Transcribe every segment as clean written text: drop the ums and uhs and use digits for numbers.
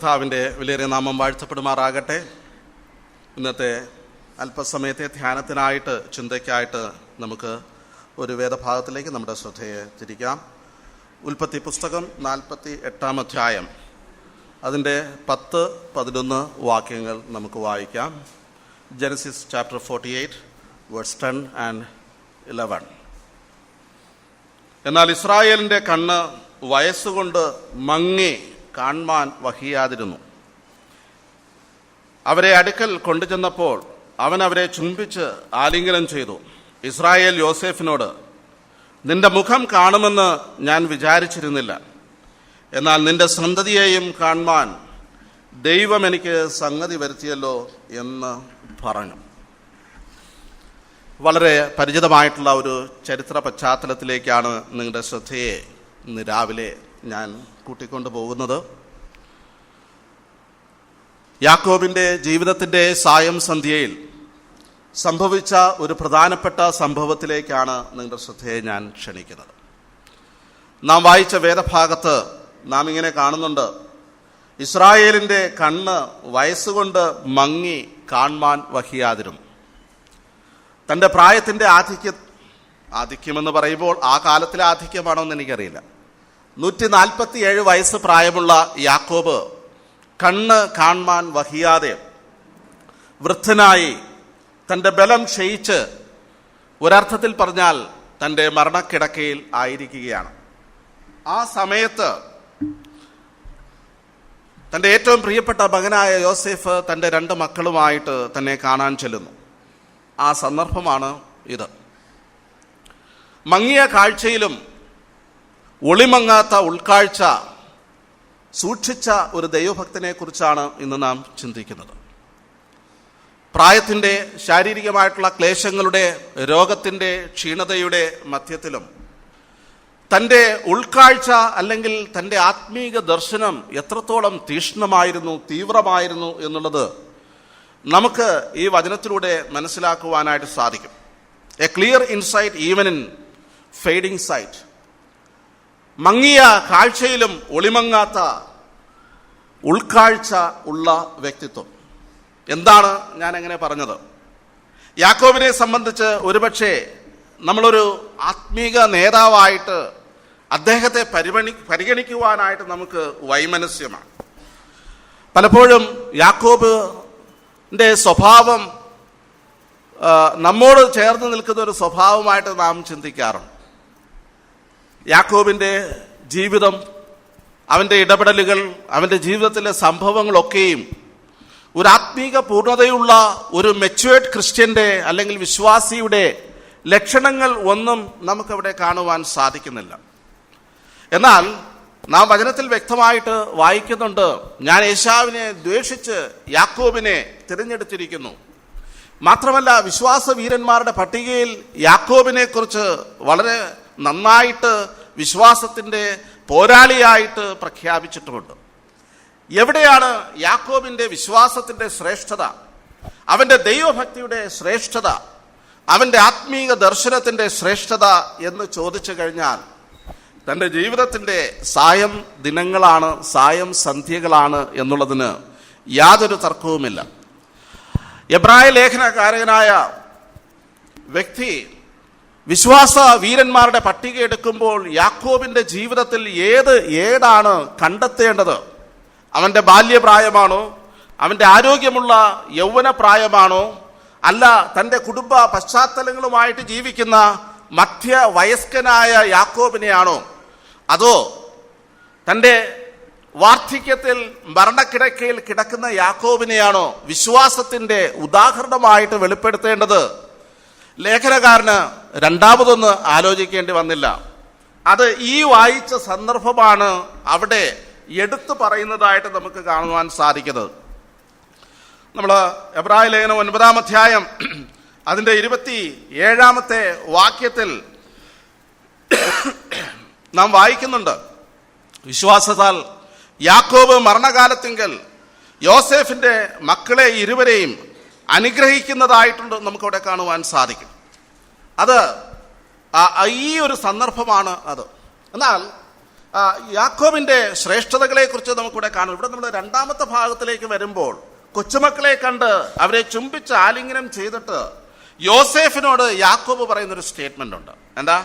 കർത്താവിൻ്റെ വിലയേറിയ നാമം വാഴ്ത്തപ്പെടുമാറാകട്ടെ. ഇന്നത്തെ അല്പസമയത്തെ ധ്യാനത്തിനായിട്ട്, ചിന്തയ്ക്കായിട്ട് നമുക്ക് ഒരു വേദഭാഗത്തിലേക്ക് നമ്മുടെ ശ്രദ്ധയെ തിരിക്കാം. ഉൽപ്പത്തി പുസ്തകം 48-ാം അധ്യായം, അതിൻ്റെ 10-11 വാക്യങ്ങൾ നമുക്ക് വായിക്കാം. Genesis chapter 48 verse 10 and 11. എന്നാൽ ഇസ്രായേലിൻ്റെ കണ്ണ് വയസ്സുകൊണ്ട് മങ്ങി കാണുവാൻ വഹിയാതിരുന്നു. അവരെ അടുക്കൽ കൊണ്ടുചെന്നപ്പോൾ അവൻ അവരെ ചുംബിച്ച് ആലിംഗനം ചെയ്തു. ഇസ്രായേൽ യോസേഫിനോട്, നിന്റെ മുഖം കാണുമെന്ന് ഞാൻ വിചാരിച്ചിരുന്നില്ല, എന്നാൽ നിന്റെ സന്തതിയെയും കാണുവാൻ ദൈവം എനിക്ക് സംഗതി വരുത്തിയല്ലോ എന്ന് പറഞ്ഞു. വളരെ പരിചിതമായിട്ടുള്ള ഒരു ചരിത്ര പശ്ചാത്തലത്തിലേക്കാണ് നിങ്ങളുടെ ശ്രദ്ധയെ ഇന്ന് രാവിലെ ഞാൻ കൂട്ടിക്കൊണ്ടു പോകുന്നത്. യാക്കോബിൻ്റെ ജീവിതത്തിൻ്റെ സായം സന്ധ്യയിൽ സംഭവിച്ച ഒരു പ്രധാനപ്പെട്ട സംഭവത്തിലേക്കാണ് നിങ്ങളുടെ ശ്രദ്ധയെ ഞാൻ ക്ഷണിക്കുന്നത്. നാം വായിച്ച വേദഭാഗത്ത് നാം ഇങ്ങനെ കാണുന്നുണ്ട്, ഇസ്രായേലിൻ്റെ കണ്ണ് വയസ്സുകൊണ്ട് മങ്ങി കാണുവാൻ വഹിയാതിരുന്നു. തൻ്റെ പ്രായത്തിൻ്റെ ആധിക്യമെന്ന് പറയുമ്പോൾ ആ കാലത്തിലെ ആധിക്യമാണോ എന്ന് എനിക്കറിയില്ല. 147 വയസ്സ് പ്രായമുള്ള യാക്കോബ് കണ്ണ് കാണുവാൻ വഹിയാതെ വൃദ്ധനായി, തൻ്റെ ബലം ക്ഷയിച്ച്, ഒരർത്ഥത്തിൽ പറഞ്ഞാൽ തൻ്റെ മരണക്കിടക്കയിൽ ആയിരിക്കുകയാണ്. ആ സമയത്ത് തൻ്റെ ഏറ്റവും പ്രിയപ്പെട്ട മകനായ യോസേഫ് തൻ്റെ 2 മക്കളുമായിട്ട് തന്നെ കാണാൻ ചെല്ലുന്നു. ആ സന്ദർഭമാണ് ഇത്. മങ്ങിയ കാഴ്ചയിലും ഒളിമങ്ങാത്ത ഉൾക്കാഴ്ച സൂക്ഷിച്ച ഒരു ദൈവഭക്തനെ കുറിച്ചാണ് ഇന്ന് നാം ചിന്തിക്കുന്നത്. പ്രായത്തിൻ്റെ, ശാരീരികമായിട്ടുള്ള ക്ലേശങ്ങളുടെ, രോഗത്തിൻ്റെ, ക്ഷീണതയുടെ മധ്യത്തിലും തൻ്റെ ഉൾക്കാഴ്ച അല്ലെങ്കിൽ തൻ്റെ ആത്മീക ദർശനം എത്രത്തോളം തീക്ഷ്ണമായിരുന്നു, തീവ്രമായിരുന്നു എന്നുള്ളത് നമുക്ക് ഈ വചനത്തിലൂടെ മനസ്സിലാക്കുവാനായിട്ട് സാധിക്കും. A clear insight even in fading sight. മങ്ങിയ കാഴ്ചയിലും ഒളിമങ്ങാത്ത ഉൾക്കാഴ്ച ഉള്ള വ്യക്തിത്വം. എന്താണ് ഞാൻ എങ്ങനെ പറഞ്ഞത്? യാക്കോബിനെ സംബന്ധിച്ച് ഒരുപക്ഷെ നമ്മളൊരു ആത്മീക നേതാവായിട്ട് അദ്ദേഹത്തെ പരിഗണിക്കുവാനായിട്ട് നമുക്ക് വൈമനസ്യമാണ്. പലപ്പോഴും യാക്കോബിൻ്റെ സ്വഭാവം നമ്മോട് ചേർന്ന് നിൽക്കുന്ന ഒരു സ്വഭാവമായിട്ട് നാം ചിന്തിക്കാറുണ്ട്. യാക്കോബിൻ്റെ ജീവിതം, അവൻ്റെ ഇടപെടലുകൾ, അവൻ്റെ ജീവിതത്തിലെ സംഭവങ്ങളൊക്കെയും ഒരു ആത്മീക പൂർണ്ണതയുള്ള ഒരു മെച്വേർഡ് ക്രിസ്ത്യൻ്റെ അല്ലെങ്കിൽ വിശ്വാസിയുടെ ലക്ഷണങ്ങൾ ഒന്നും നമുക്കവിടെ കാണുവാൻ സാധിക്കുന്നില്ല. എന്നാൽ നാം വചനത്തിൽ വ്യക്തമായിട്ട് വായിക്കുന്നുണ്ട്, ഞാൻ ഏശാവിനെ ദ്വേഷിച്ച് യാക്കോബിനെ തിരഞ്ഞെടുത്തിരിക്കുന്നു. മാത്രമല്ല, വിശ്വാസ വീരന്മാരുടെ പട്ടികയിൽ യാക്കോബിനെ കുറിച്ച് വളരെ നന്നായിട്ട് വിശ്വാസത്തിൻ്റെ പോരാളിയായിട്ട് പ്രഖ്യാപിച്ചിട്ടുമുണ്ട്. എവിടെയാണ് യാക്കോബിൻ്റെ വിശ്വാസത്തിൻ്റെ ശ്രേഷ്ഠത, അവൻ്റെ ദൈവഭക്തിയുടെ ശ്രേഷ്ഠത, അവൻ്റെ ആത്മീക ദർശനത്തിൻ്റെ ശ്രേഷ്ഠത എന്ന് ചോദിച്ചു കഴിഞ്ഞാൽ തൻ്റെ ജീവിതത്തിൻ്റെ സായം ദിനങ്ങളാണ്, സായം സന്ധ്യകളാണ് എന്നുള്ളതിന് യാതൊരു തർക്കവുമില്ല. എബ്രായ ലേഖനകാരനായ വ്യക്തി വിശ്വാസ വീരന്മാരുടെ പട്ടിക എടുക്കുമ്പോൾ യാക്കോബിൻ്റെ ജീവിതത്തിൽ ഏതാണ് കണ്ടെത്തേണ്ടത്? അവൻ്റെ ബാല്യപ്രായമാണോ? അവൻ്റെ ആരോഗ്യമുള്ള യൗവനപ്രായമാണോ? അല്ല തൻ്റെ കുടുംബ പശ്ചാത്തലങ്ങളുമായിട്ട് ജീവിക്കുന്ന മധ്യവയസ്കനായ യാക്കോബിനെയാണോ? അതോ തൻ്റെ വാർദ്ധക്യത്തിൽ മരണക്കിടക്കയിൽ കിടക്കുന്ന യാക്കോബിനെയാണോ വിശ്വാസത്തിൻ്റെ ഉദാഹരണമായിട്ട് വെളിപ്പെടുത്തേണ്ടത്? ലേഖനകാരന് രണ്ടാമതൊന്ന് ആലോചിക്കേണ്ടി വന്നില്ല. അത് ഈ വായിച്ച സന്ദർഭമാണ് അവിടെ എടുത്തു പറയുന്നതായിട്ട് നമുക്ക് കാണുവാൻ സാധിക്കുന്നത്. നമ്മൾ എബ്രായ ലേഖനം 9-ാം അധ്യായം അതിൻ്റെ 27-ാമത്തെ വാക്യത്തിൽ നാം വായിക്കുന്നുണ്ട്, വിശ്വാസത്താൽ യാക്കോബ് മരണകാലത്തിങ്കൽ യോസേഫിൻ്റെ മക്കളെ ഇരുവരെയും അനുഗ്രഹിക്കുന്നതായിട്ടുണ്ട് നമുക്കവിടെ കാണുവാൻ സാധിക്കും. അത് ഈ ഒരു സന്ദർഭമാണ് അത്. എന്നാൽ യാക്കോബിന്റെ ശ്രേഷ്ഠതകളെ കുറിച്ച് നമുക്കിവിടെ കാണും. ഇവിടെ നമ്മൾ രണ്ടാമത്തെ ഭാഗത്തിലേക്ക് വരുമ്പോൾ കൊച്ചുമക്കളെ കണ്ട് അവരെ ചുംബിച്ച് ആലിംഗനം ചെയ്തിട്ട് യോസേഫിനോട് യാക്കോബ് പറയുന്നൊരു സ്റ്റേറ്റ്മെന്റ് ഉണ്ട്. എന്താ?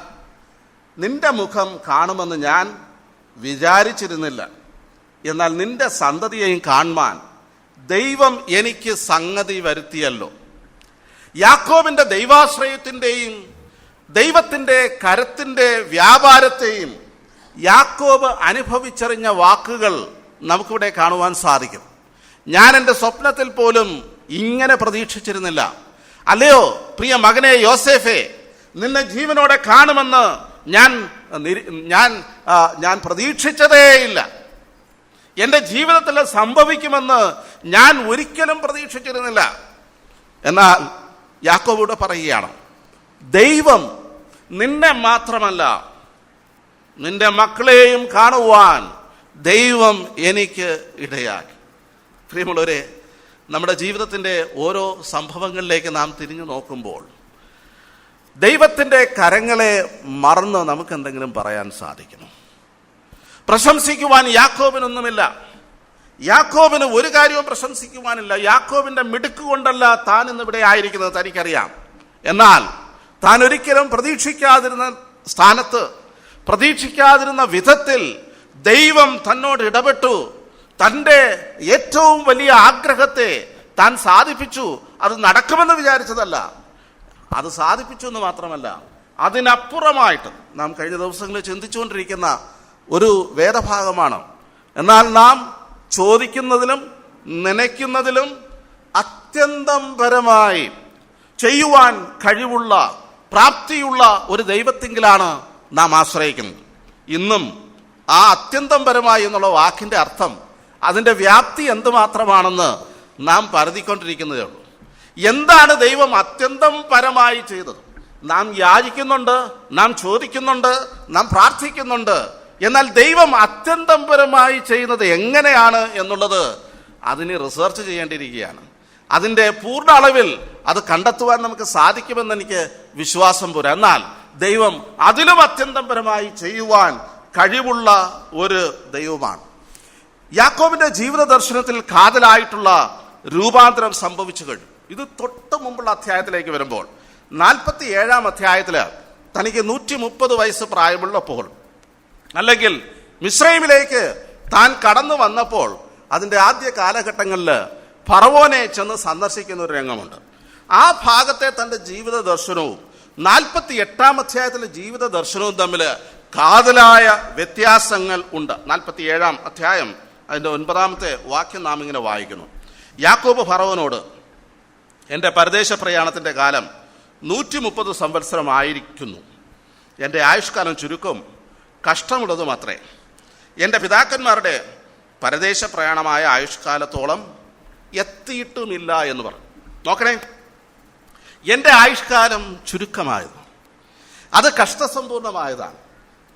നിന്റെ മുഖം കാണുമെന്ന് ഞാൻ വിചാരിച്ചിരുന്നില്ല, എന്നാൽ നിന്റെ സന്തതിയെയും കാണുവാൻ ദൈവം എനിക്ക് സംഗതി വരുത്തിയല്ലോ. യാക്കോബിന്റെ ദൈവാശ്രയത്തിന്റെയും ദൈവത്തിന്റെ കരത്തിന്റെ വ്യാപാരത്തെയും യാക്കോബ് അനുഭവിച്ചറിഞ്ഞ വാക്കുകൾ നമുക്കിവിടെ കാണുവാൻ സാധിക്കും. ഞാൻ എൻ്റെ സ്വപ്നത്തിൽ പോലും ഇങ്ങനെ പ്രതീക്ഷിച്ചിരുന്നില്ല. അല്ലയോ പ്രിയ മകനെ യോസേഫേ, നിന്നെ ജീവനോടെ കാണുമെന്ന് ഞാൻ പ്രതീക്ഷിച്ചതേയില്ല. എൻ്റെ ജീവിതത്തിൽ സംഭവിക്കുമെന്ന് ഞാൻ ഒരിക്കലും പ്രതീക്ഷിച്ചിരുന്നില്ല. എന്നാൽ യാക്കോബോട് പറയുകയാണ്, ദൈവം നിന്നെ മാത്രമല്ല നിന്റെ മക്കളെയും കാണുവാൻ ദൈവം എനിക്ക് ഇടയാക്കി. പ്രിയമുള്ളവരെ, നമ്മുടെ ജീവിതത്തിൻ്റെ ഓരോ സംഭവങ്ങളിലേക്ക് നാം തിരിഞ്ഞു നോക്കുമ്പോൾ ദൈവത്തിൻ്റെ കരങ്ങളെ മറന്ന് നമുക്ക് എന്തെങ്കിലും പറയാൻ സാധിക്കുമോ? പ്രശംസിക്കുവാൻ യാക്കോബിനൊന്നുമില്ല. യാക്കോബിന് ഒരു കാര്യവും പ്രശംസിക്കുവാനില്ല. യാക്കോബിന്റെ മിടുക്ക് കൊണ്ടല്ല താൻ ഇന്നിവിടെ ആയിരിക്കുന്നത്, തനിക്കറിയാം. എന്നാൽ താൻ ഒരിക്കലും പ്രതീക്ഷിക്കാതിരുന്ന സ്ഥാനത്ത്, പ്രതീക്ഷിക്കാതിരുന്ന വിധത്തിൽ ദൈവം തന്നോട് ഇടപെട്ടു. തൻ്റെ ഏറ്റവും വലിയ ആഗ്രഹത്തെ താൻ സാധിപ്പിച്ചു. അത് നടക്കുമെന്ന് വിചാരിച്ചതല്ല, അത് സാധിപ്പിച്ചു എന്ന് മാത്രമല്ല, അതിനപ്പുറമായിട്ട് നാം കഴിഞ്ഞ ദിവസങ്ങളിൽ ചിന്തിച്ചുകൊണ്ടിരിക്കുന്ന ഒരു വേദഭാഗമാണ്. എന്നാൽ നാം ചോദിക്കുന്നതിലും നനയ്ക്കുന്നതിലും അത്യന്തം പരമായി ചെയ്യുവാൻ കഴിവുള്ള പ്രാപ്തിയുള്ള ഒരു ദൈവത്തിങ്കിലാണ് നാം ആശ്രയിക്കുന്നത്. ഇന്നും ആ അത്യന്തം പരമായി എന്നുള്ള വാക്കിൻ്റെ അർത്ഥം, അതിൻ്റെ വ്യാപ്തി എന്തുമാത്രമാണെന്ന് നാം പരതിക്കൊണ്ടിരിക്കുന്നതേ ഉള്ളൂ. എന്താണ് ദൈവം അത്യന്തം പരമായി ചെയ്തത്? നാം യാചിക്കുന്നുണ്ട്, നാം ചോദിക്കുന്നുണ്ട്, നാം പ്രാർത്ഥിക്കുന്നുണ്ട്. എന്നാൽ ദൈവം അത്യന്തം പരമായി ചെയ്യുന്നത് എങ്ങനെയാണ് എന്നുള്ളത് അതിന് റിസർച്ച് ചെയ്യേണ്ടിയിരിക്കുകയാണ്. അതിൻ്റെ പൂർണ്ണ അളവിൽ അത് കണ്ടെത്തുവാൻ നമുക്ക് സാധിക്കുമെന്ന് എനിക്ക് വിശ്വാസം പോരാ. എന്നാൽ ദൈവം അതിലും അത്യന്തം പരമായി ചെയ്യുവാൻ കഴിവുള്ള ഒരു ദൈവമാണ്. യാക്കോബിന്റെ ജീവിത ദർശനത്തിൽ കാതലായിട്ടുള്ള രൂപാന്തരം സംഭവിച്ചു കഴിഞ്ഞു. ഇത് തൊട്ട് മുമ്പുള്ള അധ്യായത്തിലേക്ക് വരുമ്പോൾ 47 അധ്യായത്തിൽ തനിക്ക് 130 വയസ്സ് പ്രായമുള്ളപ്പോൾ, അല്ലെങ്കിൽ മിസ്രൈമിലേക്ക് താൻ കടന്നു വന്നപ്പോൾ, അതിൻ്റെ ആദ്യ കാലഘട്ടങ്ങളിൽ ഫറവോനെ ചെന്ന് സന്ദർശിക്കുന്ന ഒരു രംഗമുണ്ട്. ആ ഭാഗത്തെ തൻ്റെ ജീവിത ദർശനവും 48 അധ്യായത്തിലെ ജീവിത ദർശനവും തമ്മിൽ കാതലായ വ്യത്യാസങ്ങൾ ഉണ്ട്. 47 അധ്യായം അതിൻ്റെ 9-ാമത്തെ വാക്യം നാം ഇങ്ങനെ വായിക്കുന്നു. യാക്കോബ് ഫറവോനോട്, എൻ്റെ പരദേശ പ്രയാണത്തിൻ്റെ കാലം 130 സംവത്സരമായിരിക്കുന്നു. എൻ്റെ ആയുഷ്കാലം ചുരുക്കം കഷ്ടമുള്ളതും അത്രേ. എൻ്റെ പിതാക്കന്മാരുടെ പരദേശ പ്രയാണമായ ആയുഷ്കാലത്തോളം എത്തിയിട്ടുമില്ല എന്ന് പറഞ്ഞു. നോക്കണേ, എൻ്റെ ആയുഷ്കാലം ചുരുക്കമായത്, അത് കഷ്ടസമ്പൂർണമായതാണ്.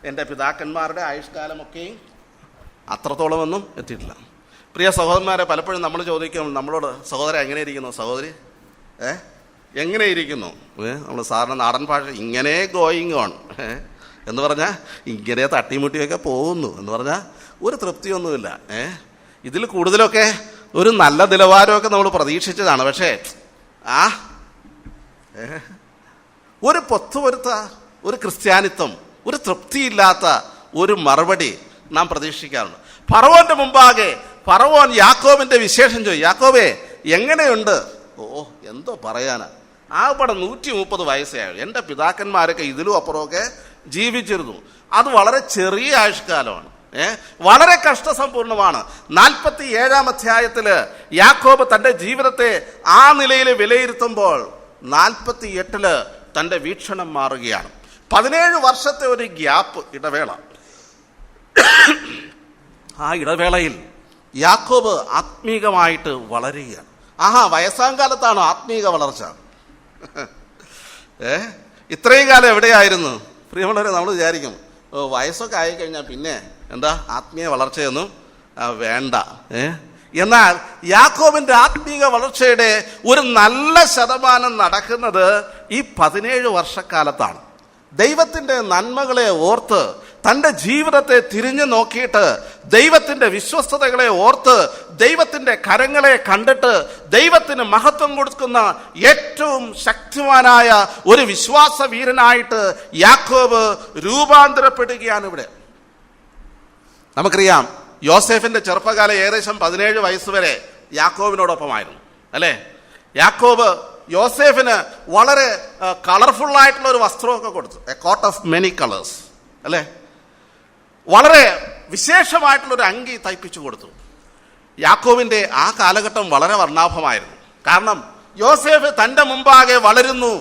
എൻ്റെ പിതാക്കന്മാരുടെ ആയുഷ്കാലമൊക്കെയും അത്രത്തോളമൊന്നും എത്തിയിട്ടില്ല. പ്രിയ സഹോദരന്മാരെ, പലപ്പോഴും നമ്മൾ ചോദിക്കും നമ്മളോട്, സഹോദരൻ എങ്ങനെ ഇരിക്കുന്നു, സഹോദരി എങ്ങനെ ഇരിക്കുന്നു? നമ്മൾ സാറിന് നാടൻ ഭാഷ ഇങ്ങനെ ഗോയിങ് ഓൺ എന്ന് പറഞ്ഞാൽ ഇങ്ങനെ തട്ടിമുട്ടിയൊക്കെ പോകുന്നു എന്ന് പറഞ്ഞാൽ ഒരു തൃപ്തിയൊന്നുമില്ല. ഇതിൽ കൂടുതലൊക്കെ ഒരു നല്ല നിലവാരമൊക്കെ നമ്മൾ പ്രതീക്ഷിച്ചതാണ്. പക്ഷേ ഒരു പൊത്തുവരുത്ത ഒരു ക്രിസ്ത്യാനിത്വം, ഒരു തൃപ്തിയില്ലാത്ത ഒരു മറുപടി നാം പ്രതീക്ഷിക്കാറുണ്ട്. ഫറവോന്റെ മുമ്പാകെ ഫറവോൻ യാക്കോബിന്റെ വിശേഷം ചോദിച്ചു, യാക്കോബേ എങ്ങനെയുണ്ട്? എന്തോ പറയാനാ, ആകപ്പാടെ 130 വയസ്സേ ആയുള്ളൂ. എൻ്റെ പിതാക്കന്മാരൊക്കെ ഇതിലും അപ്പുറമൊക്കെ ജീവിച്ചിരുന്നു. അത് വളരെ ചെറിയ ആയുഷ്കാലമാണ്, വളരെ കഷ്ടസമ്പൂർണമാണ്. 47 അധ്യായത്തിൽ യാക്കോബ് തൻ്റെ ജീവിതത്തെ ആ നിലയിൽ വിലയിരുത്തുമ്പോൾ 48 തൻ്റെ വീക്ഷണം മാറുകയാണ്. 17 വർഷത്തെ ഒരു ഗ്യാപ്പ്, ഇടവേള. ആ ഇടവേളയിൽ യാക്കോബ് ആത്മീകമായിട്ട് വളരുകയാണ്. വയസ്സാം കാലത്താണ് ആത്മീക വളർച്ച. ഇത്രയും കാലം എവിടെയായിരുന്നു? പ്രിയമുള്ളവരെ, നമ്മൾ വിചാരിക്കും വയസ്സൊക്കെ ആയിക്കഴിഞ്ഞാൽ പിന്നെ എന്താ ആത്മീയ വളർച്ചയൊന്നും വേണ്ട. എന്നാൽ യാക്കോബിന്റെ ആത്മീക വളർച്ചയുടെ ഒരു നല്ല ശതമാനം നടക്കുന്നത് ഈ 17 വർഷക്കാലത്താണ്. ദൈവത്തിൻ്റെ നന്മകളെ ഓർത്ത് തൻ്റെ ജീവിതത്തെ തിരിഞ്ഞു നോക്കിയിട്ട് ദൈവത്തിൻ്റെ വിശ്വസ്തതകളെ ഓർത്ത് ദൈവത്തിൻ്റെ കരങ്ങളെ കണ്ടിട്ട് ദൈവത്തിന് മഹത്വം കൊടുക്കുന്ന ഏറ്റവും ശക്തിമാനായ ഒരു വിശ്വാസ വീരനായിട്ട് യാക്കോബ് രൂപാന്തരപ്പെടുകയാണ് ഇവിടെ. നമുക്കറിയാം, യോസേഫിന്റെ ചെറുപ്പകാലം ഏകദേശം 17 വയസ്സ് വരെ യാക്കോബിനോടൊപ്പമായിരുന്നു, അല്ലേ? യാക്കോബ് യോസേഫിന് വളരെ കളർഫുൾ ആയിട്ടുള്ള ഒരു വസ്ത്രമൊക്കെ കൊടുത്തു, a coat of many colours, അല്ലേ? വളരെ വിശേഷമായിട്ടുള്ളൊരു അങ്കി തയ്പ്പിച്ചു കൊടുത്തു. യാക്കോബിന്റെ ആ കാലഘട്ടം വളരെ വർണ്ണാഭമായിരുന്നു. കാരണം യോസേഫ് തൻ്റെ മുമ്പാകെ വളരുന്നു.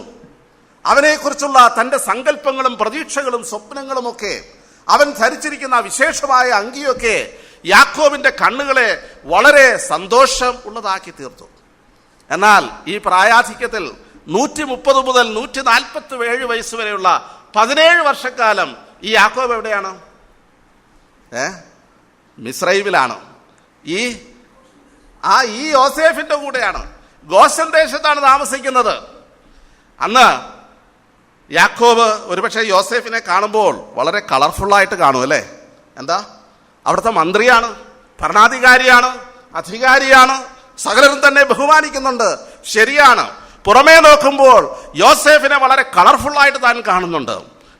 അവനെക്കുറിച്ചുള്ള തൻ്റെ സങ്കല്പങ്ങളും പ്രതീക്ഷകളും സ്വപ്നങ്ങളുമൊക്കെ, അവൻ ധരിച്ചിരിക്കുന്ന വിശേഷമായ അങ്കിയൊക്കെ യാക്കോബിന്റെ കണ്ണുകളെ വളരെ സന്തോഷം ഉള്ളതാക്കി തീർത്തു. എന്നാൽ ഈ പ്രായാധിക്യത്തിൽ 130 മുതൽ 147 വയസ്സ് വരെയുള്ള 17 വർഷക്കാലം ഈ യാക്കോബ് എവിടെയാണ്? മിസ്രൈമിലാണ്. ഈ യോസേഫിന്റെ കൂടെയാണ്, ഗോശൻ ദേശത്താണ് താമസിക്കുന്നത്. അന്ന് യാക്കോബ് ഒരുപക്ഷെ യോസേഫിനെ കാണുമ്പോൾ വളരെ കളർഫുള്ളായിട്ട് കാണും, അല്ലേ? എന്താ? അവിടുത്തെ മന്ത്രിയാണ്, ഭരണാധികാരിയാണ്, അധികാരിയാണ്, സകലരും തന്നെ ബഹുമാനിക്കുന്നുണ്ട്. ശരിയാണ്, പുറമേ നോക്കുമ്പോൾ യോസേഫിനെ വളരെ കളർഫുള്ളായിട്ട് താൻ കാണുന്നുണ്ട്.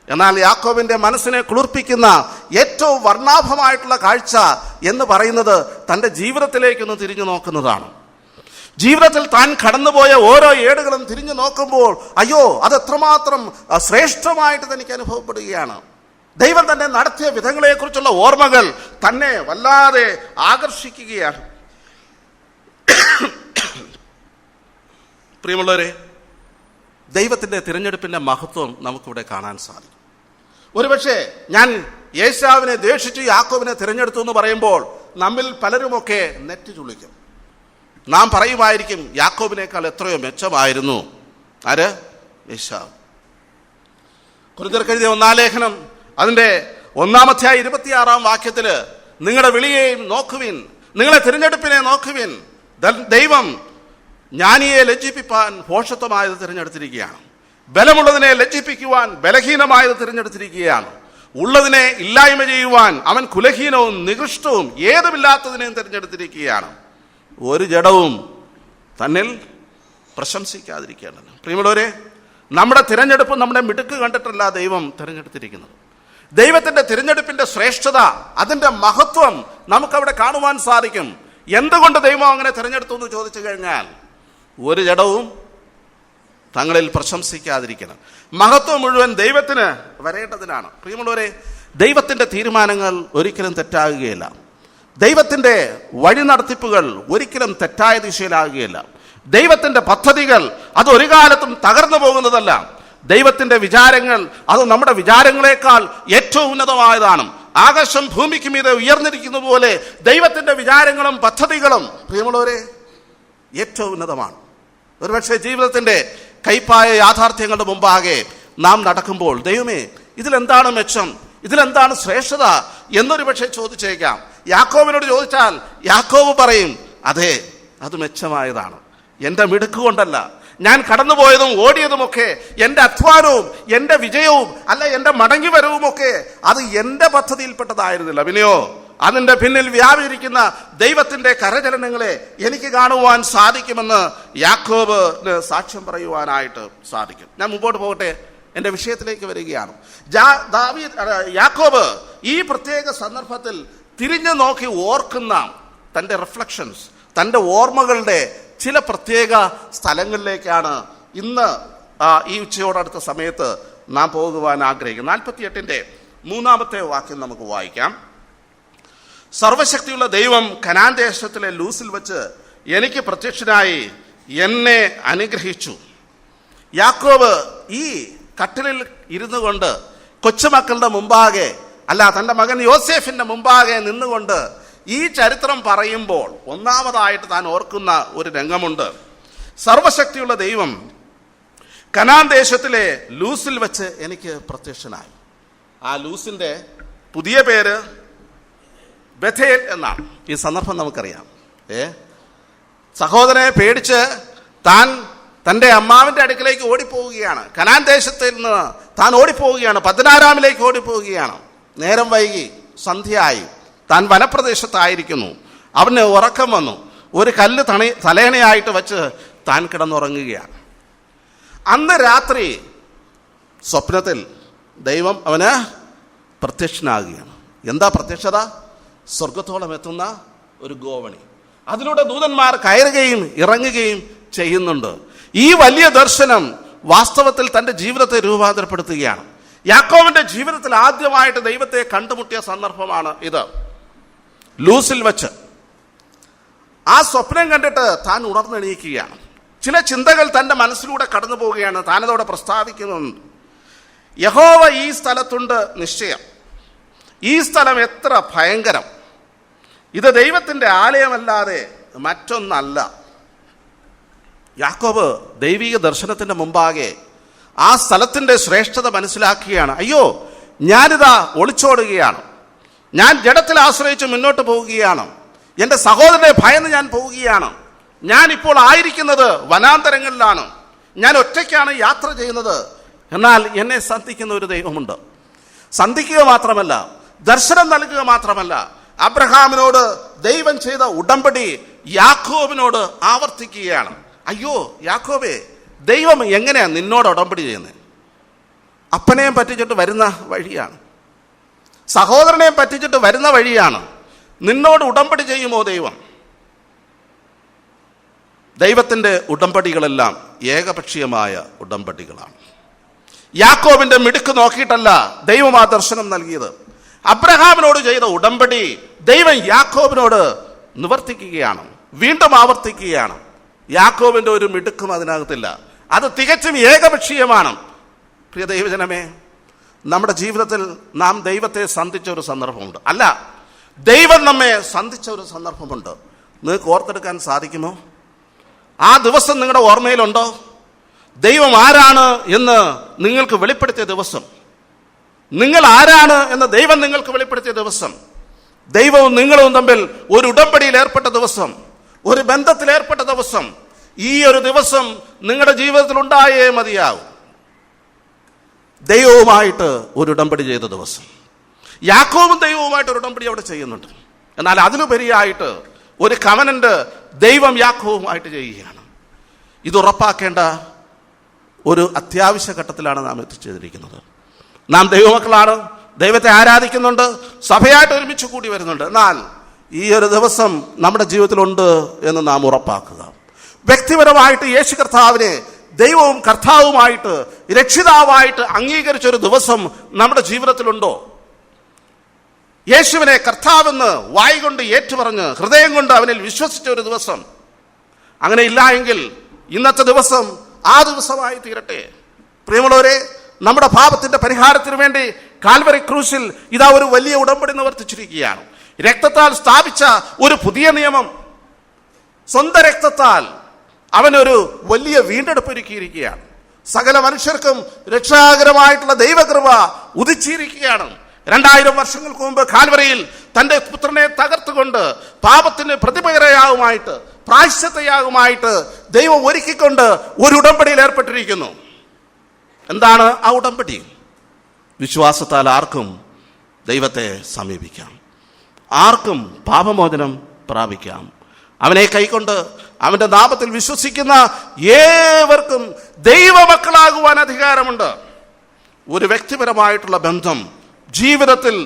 എന്നാൽ യാക്കോബിന്റെ മനസ്സിനെ കുളിർപ്പിക്കുന്ന ഏറ്റവും വർണ്ണാഭമായിട്ടുള്ള കാഴ്ച എന്ന് പറയുന്നത് തൻ്റെ ജീവിതത്തിലേക്കൊന്ന് തിരിഞ്ഞു നോക്കുന്നതാണ്. ജീവിതത്തിൽ താൻ കടന്നുപോയ ഓരോ ഏടുകളും തിരിഞ്ഞു നോക്കുമ്പോൾ അയ്യോ, അത് എത്രമാത്രം ശ്രേഷ്ഠമായിട്ട് തനിക്ക് അനുഭവപ്പെടുകയാണ്. ദൈവം തന്നെ നടത്തിയ വിധങ്ങളെക്കുറിച്ചുള്ള ഓർമ്മകൾ തന്നെ വല്ലാതെ ആകർഷിക്കുകയാണ്. പ്രിയമുള്ളവരെ, ദൈവത്തിൻ്റെ തിരഞ്ഞെടുപ്പിൻ്റെ മഹത്വം നമുക്കിവിടെ കാണാൻ സാധിക്കും. ഒരുപക്ഷെ ഞാൻ യേശാവിനെ ദ്വേഷിച്ച് യാക്കോബിനെ തിരഞ്ഞെടുത്തു എന്ന് പറയുമ്പോൾ നമ്മിൽ പലരുമൊക്കെ നെറ്റി ചുളിക്കും. നാം പറയുമായിരിക്കും, യാക്കോബിനേക്കാൾ എത്രയോ മെച്ചമായിരുന്നു ആര്? യേശാവ്. കൊരിന്ത്യർക്കെഴുതിയ 1-ാം ലേഖനം അതിൻ്റെ 1-ാം അധ്യായം 26-ാം വാക്യത്തിൽ നിങ്ങളുടെ വിളിയെയും നോക്കുവിൻ, നിങ്ങളെ തിരഞ്ഞെടുപ്പിനെ നോക്കുവിൻ. ദൈവം ജ്ഞാനിയെ ലജ്ജിപ്പിപ്പാൻ ഭോഷത്വമായത് തിരഞ്ഞെടുത്തിരിക്കുകയാണ്, ബലമുള്ളതിനെ ലജ്ജിപ്പിക്കുവാൻ ബലഹീനമായത് തിരഞ്ഞെടുത്തിരിക്കുകയാണ്, ഉള്ളതിനെ ഇല്ലായ്മ ചെയ്യുവാൻ അവൻ കുലഹീനവും നികൃഷ്ടവും ഏതുമില്ലാത്തതിനെയും തിരഞ്ഞെടുത്തിരിക്കുകയാണ്. ഒരു ജഡവും തന്നിൽ പ്രശംസിക്കാതിരിക്കേണ്ടത്. പ്രിയമുള്ളവരെ, നമ്മുടെ തിരഞ്ഞെടുപ്പ് നമ്മുടെ മിടുക്ക് കണ്ടിട്ടല്ല ദൈവം തിരഞ്ഞെടുത്തിരിക്കുന്നത്. ദൈവത്തിന്റെ തിരഞ്ഞെടുപ്പിന്റെ ശ്രേഷ്ഠത, അതിന്റെ മഹത്വം നമുക്കവിടെ കാണുവാൻ സാധിക്കും. എന്തുകൊണ്ട് ദൈവം അങ്ങനെ തിരഞ്ഞെടുത്തു എന്ന് ചോദിച്ചു കഴിഞ്ഞാൽ, ഒരു ജഡവും തങ്ങളിൽ പ്രശംസിക്കാതിരിക്കണം. മഹത്വം മുഴുവൻ ദൈവത്തിന് വരേണ്ടതിനാണ്. പ്രിയമുള്ളവരെ, ദൈവത്തിന്റെ തീരുമാനങ്ങൾ ഒരിക്കലും തെറ്റാകുകയില്ല. ദൈവത്തിന്റെ വഴി നടത്തിപ്പുകൾ ഒരിക്കലും തെറ്റായ ദിശയിലാകുകയില്ല. ദൈവത്തിന്റെ പദ്ധതികൾ അത് ഒരു കാലത്തും തകർന്നു പോകുന്നതല്ല. ദൈവത്തിന്റെ വിചാരങ്ങൾ അത് നമ്മുടെ വിചാരങ്ങളെക്കാൾ ഏറ്റവും ഉന്നതമായതാണ്. ആകാശം ഭൂമിക്ക് മീതെ ഉയർന്നിരിക്കുന്ന പോലെ ദൈവത്തിന്റെ വിചാരങ്ങളും പദ്ധതികളും പ്രിയമുള്ളവരെ ഏറ്റവും ഉന്നതമാണ്. ഒരുപക്ഷെ ജീവിതത്തിന്റെ കൈപ്പായ യാഥാർത്ഥ്യങ്ങളുടെ മുമ്പാകെ നാം നടക്കുമ്പോൾ ദൈവമേ, ഇതിലെന്താണ് മെച്ചം, ഇതിലെന്താണ് ശ്രേഷ്ഠത എന്നൊരു പക്ഷേ ചോദിച്ചേക്കാം. യാക്കോബിനോട് ചോദിച്ചാൽ യാക്കോബ് പറയും, അതെ, അത് മെച്ചമായതാണ്. എൻ്റെ മിടുക്ക് കൊണ്ടല്ല, ഞാൻ കടന്നുപോയതും ഓടിയതുമൊക്കെ, എൻ്റെ അധ്വാനവും എൻ്റെ വിജയവും അല്ല എൻ്റെ മടങ്ങി വരവുമൊക്കെ അത് എൻ്റെ പദ്ധതിയിൽപ്പെട്ടതായിരുന്നില്ല. പിന്നെയോ അതിൻ്റെ പിന്നിൽ വ്യാപരിക്കുന്ന ദൈവത്തിൻ്റെ കരചലനങ്ങളെ എനിക്ക് കാണുവാൻ സാധിക്കുമെന്ന് യാക്കോബിന് സാക്ഷ്യം പറയുവാനായിട്ട് സാധിക്കും. ഞാൻ മുമ്പോട്ട് പോകട്ടെ, എൻ്റെ വിഷയത്തിലേക്ക് വരികയാണ്. യാക്കോബ് ഈ പ്രത്യേക സന്ദർഭത്തിൽ തിരിഞ്ഞു നോക്കി ഓർക്കുന്ന തൻ്റെ റിഫ്ലക്ഷൻസ്, തൻ്റെ ഓർമ്മകളുടെ ചില പ്രത്യേക സ്ഥലങ്ങളിലേക്കാണ് ഇന്ന് ഈ ഉച്ചയോടടുത്ത സമയത്ത് നാം പോകുവാൻ ആഗ്രഹിക്കുന്നത്. 48-ന്റെ 3-ാമത്തെ വാക്യം നമുക്ക് വായിക്കാം. സർവശക്തിയുള്ള ദൈവം കനാൻ ദേശത്തിലെ ലൂസിൽ വെച്ച് എനിക്ക് പ്രത്യക്ഷനായി എന്നെ അനുഗ്രഹിച്ചു. യാക്കോബ് ഈ കട്ടിലിൽ ഇരുന്നു കൊണ്ട് കൊച്ചുമക്കളുടെ മുമ്പാകെ അല്ല, തൻ്റെ മകൻ യോസേഫിന്റെ മുമ്പാകെ നിന്നുകൊണ്ട് ഈ ചരിത്രം പറയുമ്പോൾ ഒന്നാമതായിട്ട് താൻ ഓർക്കുന്ന ഒരു രംഗമുണ്ട്. സർവശക്തിയുള്ള ദൈവം കനാൻ ദേശത്തിലെ ലൂസിൽ വെച്ച് എനിക്ക് പ്രത്യക്ഷനായി. ആ ലൂസിന്റെ പുതിയ പേര് ബഥേൽ എന്നാണ്. ഈ സന്ദർഭം നമുക്കറിയാം. സഹോദരനെ പേടിച്ച് താൻ തൻ്റെ അമ്മാവിൻ്റെ അടുക്കലേക്ക് ഓടിപ്പോവുകയാണ്. കനാൻ ദേശത്തിൽ നിന്ന് താൻ ഓടിപ്പോവുകയാണ്, പദ്ദൻഅരാമിലേക്ക് ഓടിപ്പോവുകയാണ്. നേരം വൈകി, സന്ധ്യയായി, താൻ വനപ്രദേശത്തായിരിക്കുന്നു. അവന് ഉറക്കം വന്നു. ഒരു കല്ല് തലയണയായിട്ട് വെച്ച് താൻ കിടന്നുറങ്ങുകയാണ്. അന്ന് രാത്രി സ്വപ്നത്തിൽ ദൈവം അവന് പ്രത്യക്ഷനാകുകയാണ്. എന്താ പ്രത്യക്ഷത? സ്വർഗത്തോളം എത്തുന്ന ഒരു ഗോവണി. അതിലൂടെ ദൂതന്മാർ കയറുകയും ഇറങ്ങുകയും ചെയ്യുന്നുണ്ട്. ഈ വലിയ ദർശനം വാസ്തവത്തിൽ തൻ്റെ ജീവിതത്തെ രൂപാന്തരപ്പെടുത്തുകയാണ്. യാക്കോബിന്റെ ജീവിതത്തിൽ ആദ്യമായിട്ട് ദൈവത്തെ കണ്ടുമുട്ടിയ സന്ദർഭമാണ് ഇത്. ലൂസിൽ വച്ച് ആ സ്വപ്നം കണ്ടിട്ട് താൻ ഉണർന്നെണീക്കുകയാണ്. ചില ചിന്തകൾ തൻ്റെ മനസ്സിലൂടെ കടന്നു പോവുകയാണ്. താനതോടെ പ്രസ്താവിക്കുന്നുണ്ട്, യഹോവ ഈ സ്ഥലത്തുണ്ട് നിശ്ചയം. ഈ സ്ഥലം എത്ര ഭയങ്കരം! ഇത് ദൈവത്തിൻ്റെ ആലയമല്ലാതെ മറ്റൊന്നല്ല. യാക്കോബ് ദൈവിക ദർശനത്തിൻ്റെ മുമ്പാകെ ആ സ്ഥലത്തിൻ്റെ ശ്രേഷ്ഠത മനസ്സിലാക്കുകയാണ്. അയ്യോ, ഞാനിതാ ഒളിച്ചോടുകയാണ്, ഞാൻ ജഡത്തിൽ ആശ്രയിച്ച് മുന്നോട്ട് പോവുകയാണ്, എൻ്റെ സഹോദരനെ ഭയന്ന് ഞാൻ പോവുകയാണ്, ഞാൻ ഇപ്പോൾ ആയിരിക്കുന്നത് വനാന്തരങ്ങളിലാണ്, ഞാൻ ഒറ്റയ്ക്കാണ് യാത്ര ചെയ്യുന്നത്. എന്നാൽ എന്നെ സന്ധിക്കുന്ന ഒരു ദൈവമുണ്ട്. സന്ധിക്കുക മാത്രമല്ല, ദർശനം നൽകുക മാത്രമല്ല, അബ്രഹാമിനോട് ദൈവം ചെയ്ത ഉടമ്പടി യാക്കോബിനോട് ആവർത്തിക്കുകയാണ്. അയ്യോ യാക്കോബേ, ദൈവം എങ്ങനെയാ നിന്നോട് ഉടമ്പടി ചെയ്യുന്നത്? അപ്പനെയും പറ്റിച്ചിട്ട് വരുന്ന വഴിയാണ്, സഹോദരനെയും പറ്റിച്ചിട്ട് വരുന്ന വഴിയാണ്. നിന്നോട് ഉടമ്പടി ചെയ്യുമോ ദൈവം? ദൈവത്തിൻ്റെ ഉടമ്പടികളെല്ലാം ഏകപക്ഷീയമായ ഉടമ്പടികളാണ്. യാക്കോബിന്റെ മിടുക്ക് നോക്കിയിട്ടല്ല ദൈവം ആ ദർശനം നൽകിയത്. അബ്രഹാമിനോട് ചെയ്ത ഉടമ്പടി ദൈവം യാക്കോബിനോട് നിവർത്തിക്കുകയാണ്, വീണ്ടും ആവർത്തിക്കുകയാണ്. യാക്കോബിന്റെ ഒരു മിടുക്കും അതിനകത്തില്ല, അത് തികച്ചും ഏകപക്ഷീയമാണ്. പ്രിയ ദൈവജനമേ, നമ്മുടെ ജീവിതത്തിൽ നാം ദൈവത്തെ സന്ധിച്ച ഒരു സന്ദർഭമുണ്ട്, അല്ല ദൈവം നമ്മെ സന്ധിച്ച ഒരു സന്ദർഭമുണ്ട്. നിങ്ങൾക്ക് ഓർത്തെടുക്കാൻ സാധിക്കുമോ? ആ ദിവസം നിങ്ങളുടെ ഓർമ്മയിലുണ്ടോ? ദൈവം ആരാണ് എന്ന് നിങ്ങൾക്ക് വെളിപ്പെടുത്തിയ ദിവസം, നിങ്ങൾ ആരാണ് എന്ന് ദൈവം നിങ്ങൾക്ക് വെളിപ്പെടുത്തിയ ദിവസം, ദൈവവും നിങ്ങളും തമ്മിൽ ഒരു ഉടമ്പടിയിൽ ഏർപ്പെട്ട ദിവസം, ഒരു ബന്ധത്തിൽ ഏർപ്പെട്ട ദിവസം. ഈ ഒരു ദിവസം നിങ്ങളുടെ ജീവിതത്തിൽ ഉണ്ടായേ മതിയാവും. ദൈവവുമായിട്ട് ഒരു ഉടമ്പടി ചെയ്ത ദിവസം. യാക്കോബും ദൈവവുമായിട്ട് ഒരു ഉടമ്പടി അവിടെ ചെയ്യുന്നുണ്ട്. എന്നാൽ അതിലുപരിയായിട്ട് ഒരു കവനന്റ് ദൈവം യാക്കോബുമായിട്ട് ചെയ്യുകയാണ്. ഇത് ഉറപ്പാക്കേണ്ട ഒരു അത്യാവശ്യ ഘട്ടത്തിലാണ് നാം എത്തിച്ചേർന്നിരിക്കുന്നത്. നാം ദൈവമക്കളാണ്, ദൈവത്തെ ആരാധിക്കുന്നുണ്ട്, സഭയായിട്ട് ഒരുമിച്ച് കൂടി വരുന്നുണ്ട്. എന്നാൽ ഈ ഒരു ദിവസം നമ്മുടെ ജീവിതത്തിലുണ്ട് എന്ന് നാം ഉറപ്പാക്കുക. വ്യക്തിപരമായിട്ട് യേശു കർത്താവിനെ ദൈവവും കർത്താവുമായിട്ട് രക്ഷിതാവായിട്ട് അംഗീകരിച്ചൊരു ദിവസം നമ്മുടെ ജീവിതത്തിലുണ്ടോ? യേശുവിനെ കർത്താവെന്ന് വായ് കൊണ്ട് ഏറ്റുപറഞ്ഞ് ഹൃദയം കൊണ്ട് അവനിൽ വിശ്വസിച്ച ഒരു ദിവസം. അങ്ങനെ ഇല്ല എങ്കിൽ ഇന്നത്തെ ദിവസം ആ ദിവസമായി തീരട്ടെ. പ്രിയമുള്ളവരെ, നമ്മുടെ പാപത്തിന്റെ പരിഹാരത്തിന് വേണ്ടി കാൽവറി ക്രൂശിൽ ഇതാ ഒരു വലിയ ഉടമ്പടി നിവർത്തിച്ചിരിക്കുകയാണ്. രക്തത്താൽ സ്ഥാപിച്ച ഒരു പുതിയ നിയമം, സ്വന്തം രക്തത്താൽ അവനൊരു വലിയ വീണ്ടെടുപ്പ് ഒരുക്കിയിരിക്കുകയാണ്. സകല മനുഷ്യർക്കും രക്ഷാകരമായിട്ടുള്ള ദൈവകൃപ ഉദിച്ചിരിക്കുകയാണ്. 2000 വർഷങ്ങൾക്ക് മുമ്പ് കാൽവറിയിൽ തൻ്റെ പുത്രനെ തകർത്തുകൊണ്ട് പാപത്തിന് പ്രതിപകരയാകുമായിട്ട്, പ്രായശ്ചിത്തയാകുമായിട്ട് ദൈവം ഒരുക്കിക്കൊണ്ട് ഒരു ഉടമ്പടിയിൽ ഏർപ്പെട്ടിരിക്കുന്നു. എന്താണ് ആ ഉടമ്പടി? വിശ്വാസത്താൽ ആർക്കും ദൈവത്തെ സമീപിക്കാം, ആർക്കും പാപമോചനം പ്രാപിക്കാം. അവനെ കൈക്കൊണ്ട് അവന്റെ നാമത്തിൽ വിശ്വസിക്കുന്ന ഏവർക്കും ദൈവമക്കളാകുവാൻ അധികാരമുണ്ട്. ഒരു വ്യക്തിപരമായിട്ടുള്ള ബന്ധം ജീവിതത്തിൽ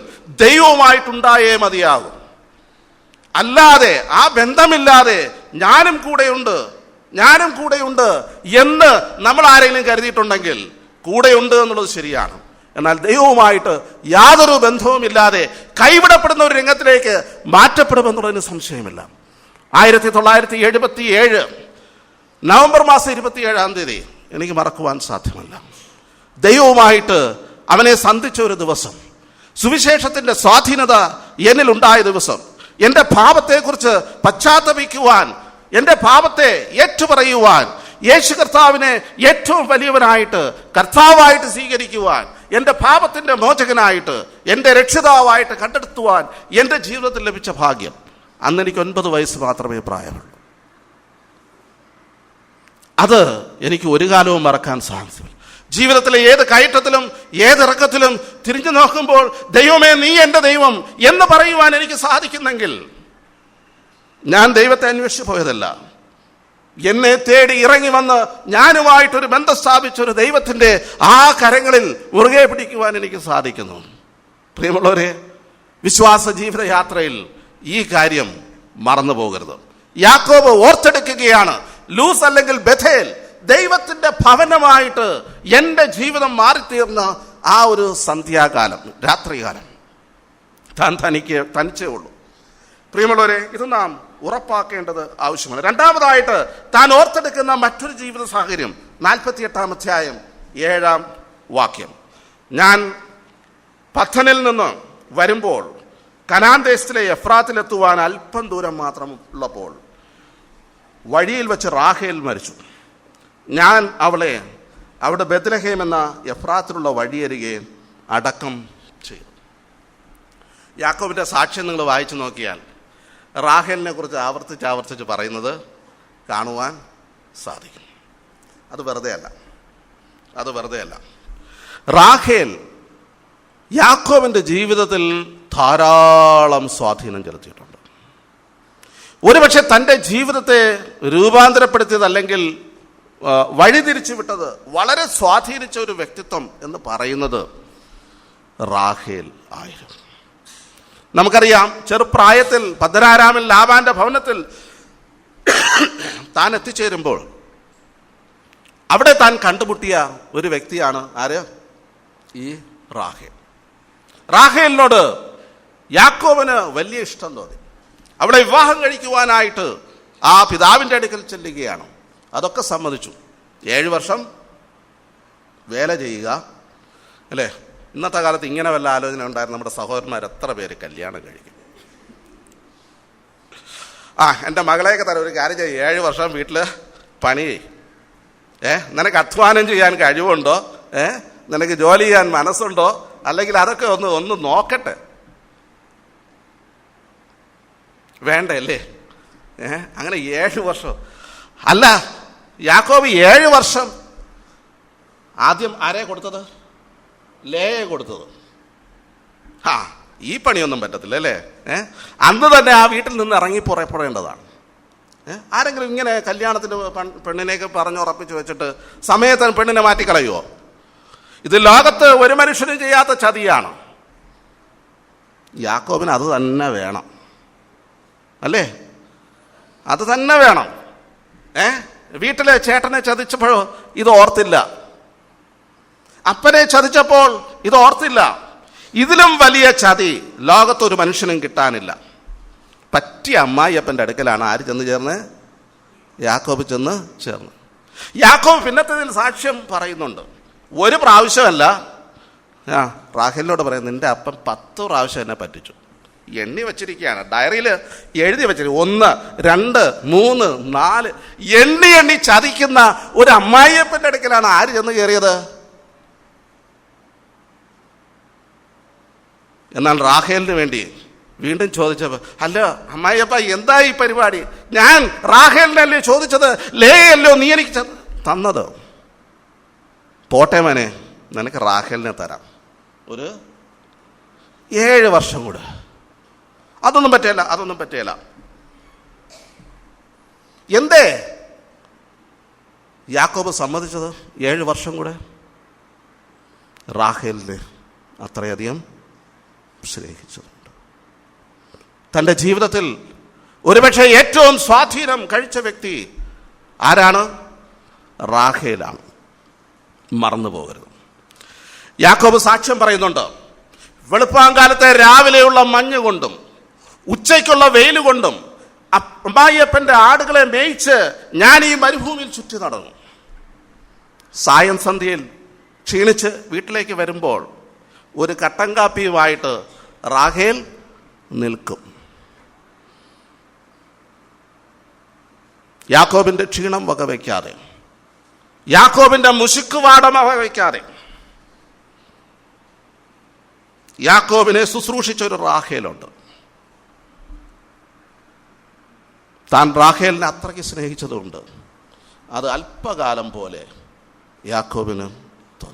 ദൈവവുമായിട്ടുണ്ടായേ മതിയാകും. അല്ലാതെ ആ ബന്ധമില്ലാതെ ഞാനും കൂടെയുണ്ട് എന്ന് നമ്മൾ ആരെങ്കിലും കരുതിയിട്ടുണ്ടെങ്കിൽ കൂടെയുണ്ട് എന്നുള്ളത് ശരിയാണ്. എന്നാൽ ദൈവവുമായിട്ട് യാതൊരു ബന്ധവുമില്ലാതെ കൈവിടപ്പെടുന്ന ഒരു രംഗത്തിലേക്ക് മാറ്റപ്പെടുമെന്നുള്ളതിന് സംശയമില്ല. 1977 നവംബർ മാസം 27 എനിക്ക് മറക്കുവാൻ സാധ്യമല്ല. ദൈവവുമായിട്ട് അവനെ സന്ധിച്ച ഒരു ദിവസം, സുവിശേഷത്തിന്റെ സ്വാധീനത എന്നിൽ ഉണ്ടായ ദിവസം, എൻ്റെ പാപത്തെക്കുറിച്ച് പശ്ചാത്തപിക്കുവാൻ, എൻ്റെ പാപത്തെ ഏറ്റുപറയുവാൻ, യേശു കർത്താവിനെ ഏറ്റവും വലിയവനായിട്ട് കർത്താവായിട്ട് സ്വീകരിക്കുവാൻ, എൻ്റെ പാപത്തിൻ്റെ മോചകനായിട്ട്, എൻ്റെ രക്ഷിതാവായിട്ട് കണ്ടെടുത്തുവാൻ എൻ്റെ ജീവിതത്തിൽ ലഭിച്ച ഭാഗ്യം. അന്ന് എനിക്ക് 9 വയസ്സ് മാത്രമേ പ്രായമുള്ളൂ. അത് എനിക്ക് ഒരു കാലവും മറക്കാൻ സാധിച്ചില്ല. ജീവിതത്തിലെ ഏത് കയറ്റത്തിലും ഏതിറക്കത്തിലും തിരിഞ്ഞു നോക്കുമ്പോൾ ദൈവമേ നീ എൻ്റെ ദൈവം എന്ന് പറയുവാൻ എനിക്ക് സാധിക്കുന്നെങ്കിൽ ഞാൻ ദൈവത്തെ അന്വേഷിച്ചു പോയതല്ല. എന്നെ തേടി ഇറങ്ങി വന്ന് ഞാനുമായിട്ടൊരു ബന്ധം സ്ഥാപിച്ചൊരു ദൈവത്തിൻ്റെ ആ കരങ്ങളിൽ മുറുകെ പിടിക്കുവാൻ എനിക്ക് സാധിക്കുന്നു. പ്രിയമുള്ളവരെ, വിശ്വാസ ജീവിതയാത്രയിൽ ഈ കാര്യം മറന്നു പോകരുത്. യാക്കോബ് ഓർത്തെടുക്കുകയാണ്, ലൂസ് അല്ലെങ്കിൽ ബഥേൽ ദൈവത്തിന്റെ ഭവനമായിട്ട് എൻ്റെ ജീവിതം മാറിത്തീർന്ന ആ ഒരു സന്ധ്യാകാലം, രാത്രികാലം താൻ തനിച്ചേ ഉള്ളൂ. പ്രിയമുള്ളവരെ, ഇത് നാം ഉറപ്പാക്കേണ്ടത് ആവശ്യമാണ്. രണ്ടാമതായിട്ട് താൻ ഓർത്തെടുക്കുന്ന മറ്റൊരു ജീവിത സാഹചര്യം 48-ാം അധ്യായം 7-ാം വാക്യം. ഞാൻ പദ്ധനിൽ നിന്ന് വരുമ്പോൾ കനാൻ ദേശത്തിലെ എഫ്രാത്തിലെത്തുവാൻ അല്പം ദൂരം മാത്രം ഉള്ളപ്പോൾ വഴിയിൽ വെച്ച് റാഹേൽ മരിച്ചു. ഞാൻ അവളെ അവിടെ ബെത്ലഹേം എന്ന എഫ്രാത്തിലുള്ള വഴിയരികെ അടക്കം ചെയ്തു. യാക്കോബിന്റെ സാക്ഷ്യം നിങ്ങൾ വായിച്ചു നോക്കിയാൽ റാഹേലിനെ കുറിച്ച് ആവർത്തിച്ച് പറയുന്നത് കാണുവാൻ സാധിക്കും. അത് വെറുതെ അല്ല. റാഹേൽ യാക്കോബിന്റെ ജീവിതത്തിൽ ധാരാളം സ്വാധീനം ചെലുത്തിയിട്ടുണ്ട്. ഒരുപക്ഷെ തൻ്റെ ജീവിതത്തെ രൂപാന്തരപ്പെടുത്തിയത് അല്ലെങ്കിൽ വഴിതിരിച്ചു വിട്ടത്, വളരെ സ്വാധീനിച്ച ഒരു വ്യക്തിത്വം എന്ന് പറയുന്നത് റാഹേൽ ആയിരുന്നു. നമുക്കറിയാം, ചെറുപ്രായത്തിൽ പദ്ദനാരാമിൽ ലാബാന്റെ ഭവനത്തിൽ താൻ എത്തിച്ചേരുമ്പോൾ അവിടെ താൻ കണ്ടുമുട്ടിയ ഒരു വ്യക്തിയാണ് ആര്? ഈ റാഹേൽ. റാഹേലിനോട് യാക്കോബിന് വലിയ ഇഷ്ടം തോന്നി. അവളെ വിവാഹം കഴിക്കുവാനായിട്ട് ആ പിതാവിൻ്റെ അടുക്കൽ ചെല്ലുകയാണ്. അതൊക്കെ സമ്മതിച്ചു. 7 വർഷം വേല ചെയ്യുക, അല്ലേ? ഇന്നത്തെ കാലത്ത് ഇങ്ങനെ വല്ല ആലോചന ഉണ്ടായിരുന്നു നമ്മുടെ സഹോദരന്മാർ എത്ര പേര് കല്യാണം കഴിക്കും? എൻ്റെ മകളെയൊക്കെ തരാം, ഒരു കാര്യം ചെയ്യും, 7 വർഷം വീട്ടിൽ പണി ചെയ്യും. നിനക്ക് അധ്വാനം ചെയ്യാൻ കഴിവുണ്ടോ? നിനക്ക് ജോലി ചെയ്യാൻ മനസ്സുണ്ടോ? അല്ലെങ്കിൽ അതൊക്കെ ഒന്ന് നോക്കട്ടെ. വേണ്ടല്ലേ? അങ്ങനെ 7 വർഷം അല്ല, യാക്കോബ് 7 വർഷം ആദ്യം ആരെ കൊടുത്തത്? ലേയെ കൊടുത്തത്. ഈ പണിയൊന്നും പറ്റത്തില്ല അല്ലേ? അന്ന് തന്നെ ആ വീട്ടിൽ നിന്ന് ഇറങ്ങി പുറപ്പെടേണ്ടതാണ്. ആരെങ്കിലും ഇങ്ങനെ കല്യാണത്തിന് പെണ്ണിനെയൊക്കെ പറഞ്ഞുറപ്പിച്ച് വെച്ചിട്ട് സമയത്ത് പെണ്ണിനെ മാറ്റിക്കളയുമോ? ഇത് ലോകത്ത് ഒരു മനുഷ്യനും ചെയ്യാത്ത ചതിയാണ്. യാക്കോബിന് അത് തന്നെ വേണം, അല്ലേ? അത് തന്നെ വേണം. വീട്ടിലെ ചേട്ടനെ ചതിച്ചപ്പോഴോ ഇത് ഓർത്തില്ല, അപ്പനെ ചതിച്ചപ്പോൾ ഇത് ഓർത്തില്ല. ഇതിലും വലിയ ചതി ലോകത്തൊരു മനുഷ്യനും കിട്ടാനില്ല. പറ്റിയ അമ്മായിയപ്പൻ്റെ അടുക്കലാണ് ആര് ചെന്ന് ചേർന്ന്? യാക്കോബ് ചെന്ന് ചേർന്ന്. യാക്കോബ് പിന്നത്തേതിൽ സാക്ഷ്യം പറയുന്നുണ്ട്. ഒരു പ്രാവശ്യമല്ല, റാഹേലിനോട് പറയും, നിന്റെ അപ്പൻ 10 പ്രാവശ്യം എന്നെ പറ്റിച്ചു. എണ്ണി വെച്ചിരിക്കുകയാണ്, ഡയറിയിൽ എഴുതി വെച്ചിരിക്കും. 1, 2, 3, 4 എണ്ണി ചതിക്കുന്ന ഒരു അമ്മായിയപ്പൻ്റെ അടുക്കലാണ് ആര് ചെന്ന് കയറിയത്? എന്നാൽ റാഹേലിന് വേണ്ടി വീണ്ടും ചോദിച്ചപ്പോൾ, അല്ല അമ്മായിയപ്പ, എന്താ ഈ പരിപാടി? ഞാൻ റാഹേലിനല്ലേ ചോദിച്ചത്, ലേയല്ലോ നീ എനിക്ക് തന്നത്. പോട്ടെ മോനെ, നിനക്ക് റാഹേലിനെ തരാം, ഒരു 7 വർഷം കൂടെ. അതൊന്നും പറ്റില്ല. എന്തേ യാക്കോബ് സമ്മതിച്ചത്? 7 വർഷം കൂടെ. റാഹേലിനെ അത്രയധികം സ്നേഹിച്ചതുണ്ട്. തൻ്റെ ജീവിതത്തിൽ ഒരുപക്ഷെ ഏറ്റവും സ്വാധീനം കഴിച്ച വ്യക്തി ആരാണ്? റാഹേലാണ്. മറന്നു പോകരുത്. യാക്കോബ് സാക്ഷ്യം പറയുന്നുണ്ട്, വെളുപ്പാങ്കാലത്തെ രാവിലെയുള്ള മഞ്ഞ് കൊണ്ടും ഉച്ചയ്ക്കുള്ള വെയിൽ കൊണ്ടും അമ്മായിയപ്പൻ്റെ ആടുകളെ മേയിച്ച് ഞാൻ ഈ മരുഭൂമിയിൽ ചുറ്റി നടന്നു. സായം സന്ധ്യയിൽ ക്ഷീണിച്ച് വീട്ടിലേക്ക് വരുമ്പോൾ ഒരു കട്ടൻ കാപ്പിയുമായിട്ട് റാഹേൽ നിൽക്കും. യാക്കോബിന്റെ ക്ഷീണം വകവയ്ക്കാതെ, യാക്കോബിന്റെ മുശുക്കുവാടം വകവയ്ക്കാതെ യാക്കോബിനെ ശുശ്രൂഷിച്ചൊരു റാഹേലുണ്ട്. താൻ റാഹേലിനെ അത്രയ്ക്ക് സ്നേഹിച്ചതുകൊണ്ട് അത് അല്പകാലം പോലെ യാക്കോബിന് തോന്നി.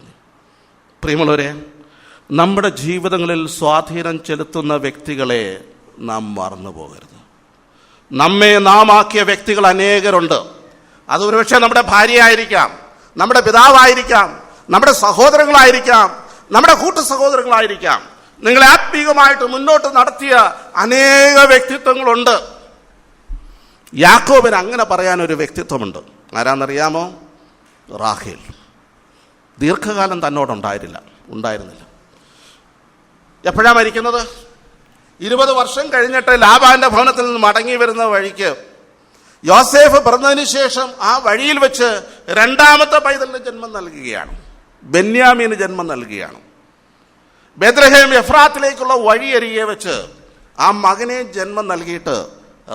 പ്രിയമുള്ളവരെ, നമ്മുടെ ജീവിതങ്ങളിൽ സ്വാധീനം ചെലുത്തുന്ന വ്യക്തികളെ നാം മറന്നു പോകരുത്. നമ്മെ നാം ആക്കിയ വ്യക്തികൾ അനേകരുണ്ട്. അത് ഒരുപക്ഷെ നമ്മുടെ ഭാര്യയായിരിക്കാം, നമ്മുടെ പിതാവായിരിക്കാം, നമ്മുടെ സഹോദരങ്ങളായിരിക്കാം, നമ്മുടെ കൂട്ടു സഹോദരങ്ങളായിരിക്കാം. നിങ്ങളെ ആത്മീകമായിട്ട് മുന്നോട്ട് നടത്തിയ അനേക വ്യക്തിത്വങ്ങളുണ്ട്. യാക്കോബിന് അങ്ങനെ പറയാനൊരു വ്യക്തിത്വമുണ്ട്. ആരാന്നറിയാമോ? റാഹേൽ. ദീർഘകാലം തന്നോടുണ്ടായിരുന്നില്ല. എപ്പോഴാണ് മരിക്കുന്നത്? 20 വർഷം കഴിഞ്ഞിട്ട് ലാബാന്റെ ഭവനത്തിൽ നിന്ന് മടങ്ങി വരുന്ന വഴിക്ക് യോസേഫ് പിറന്നതിന് ശേഷം ആ വഴിയിൽ വെച്ച് രണ്ടാമത്തെ പൈതലിന് ജന്മം നൽകുകയാണ്. ബെന്യാമീന് ജന്മം നൽകുകയാണ്. ബേത്ലഹേം എഫ്രാത്തിലേക്കുള്ള വഴിയരികെ വെച്ച് ആ മകനെ ജന്മം നൽകിയിട്ട്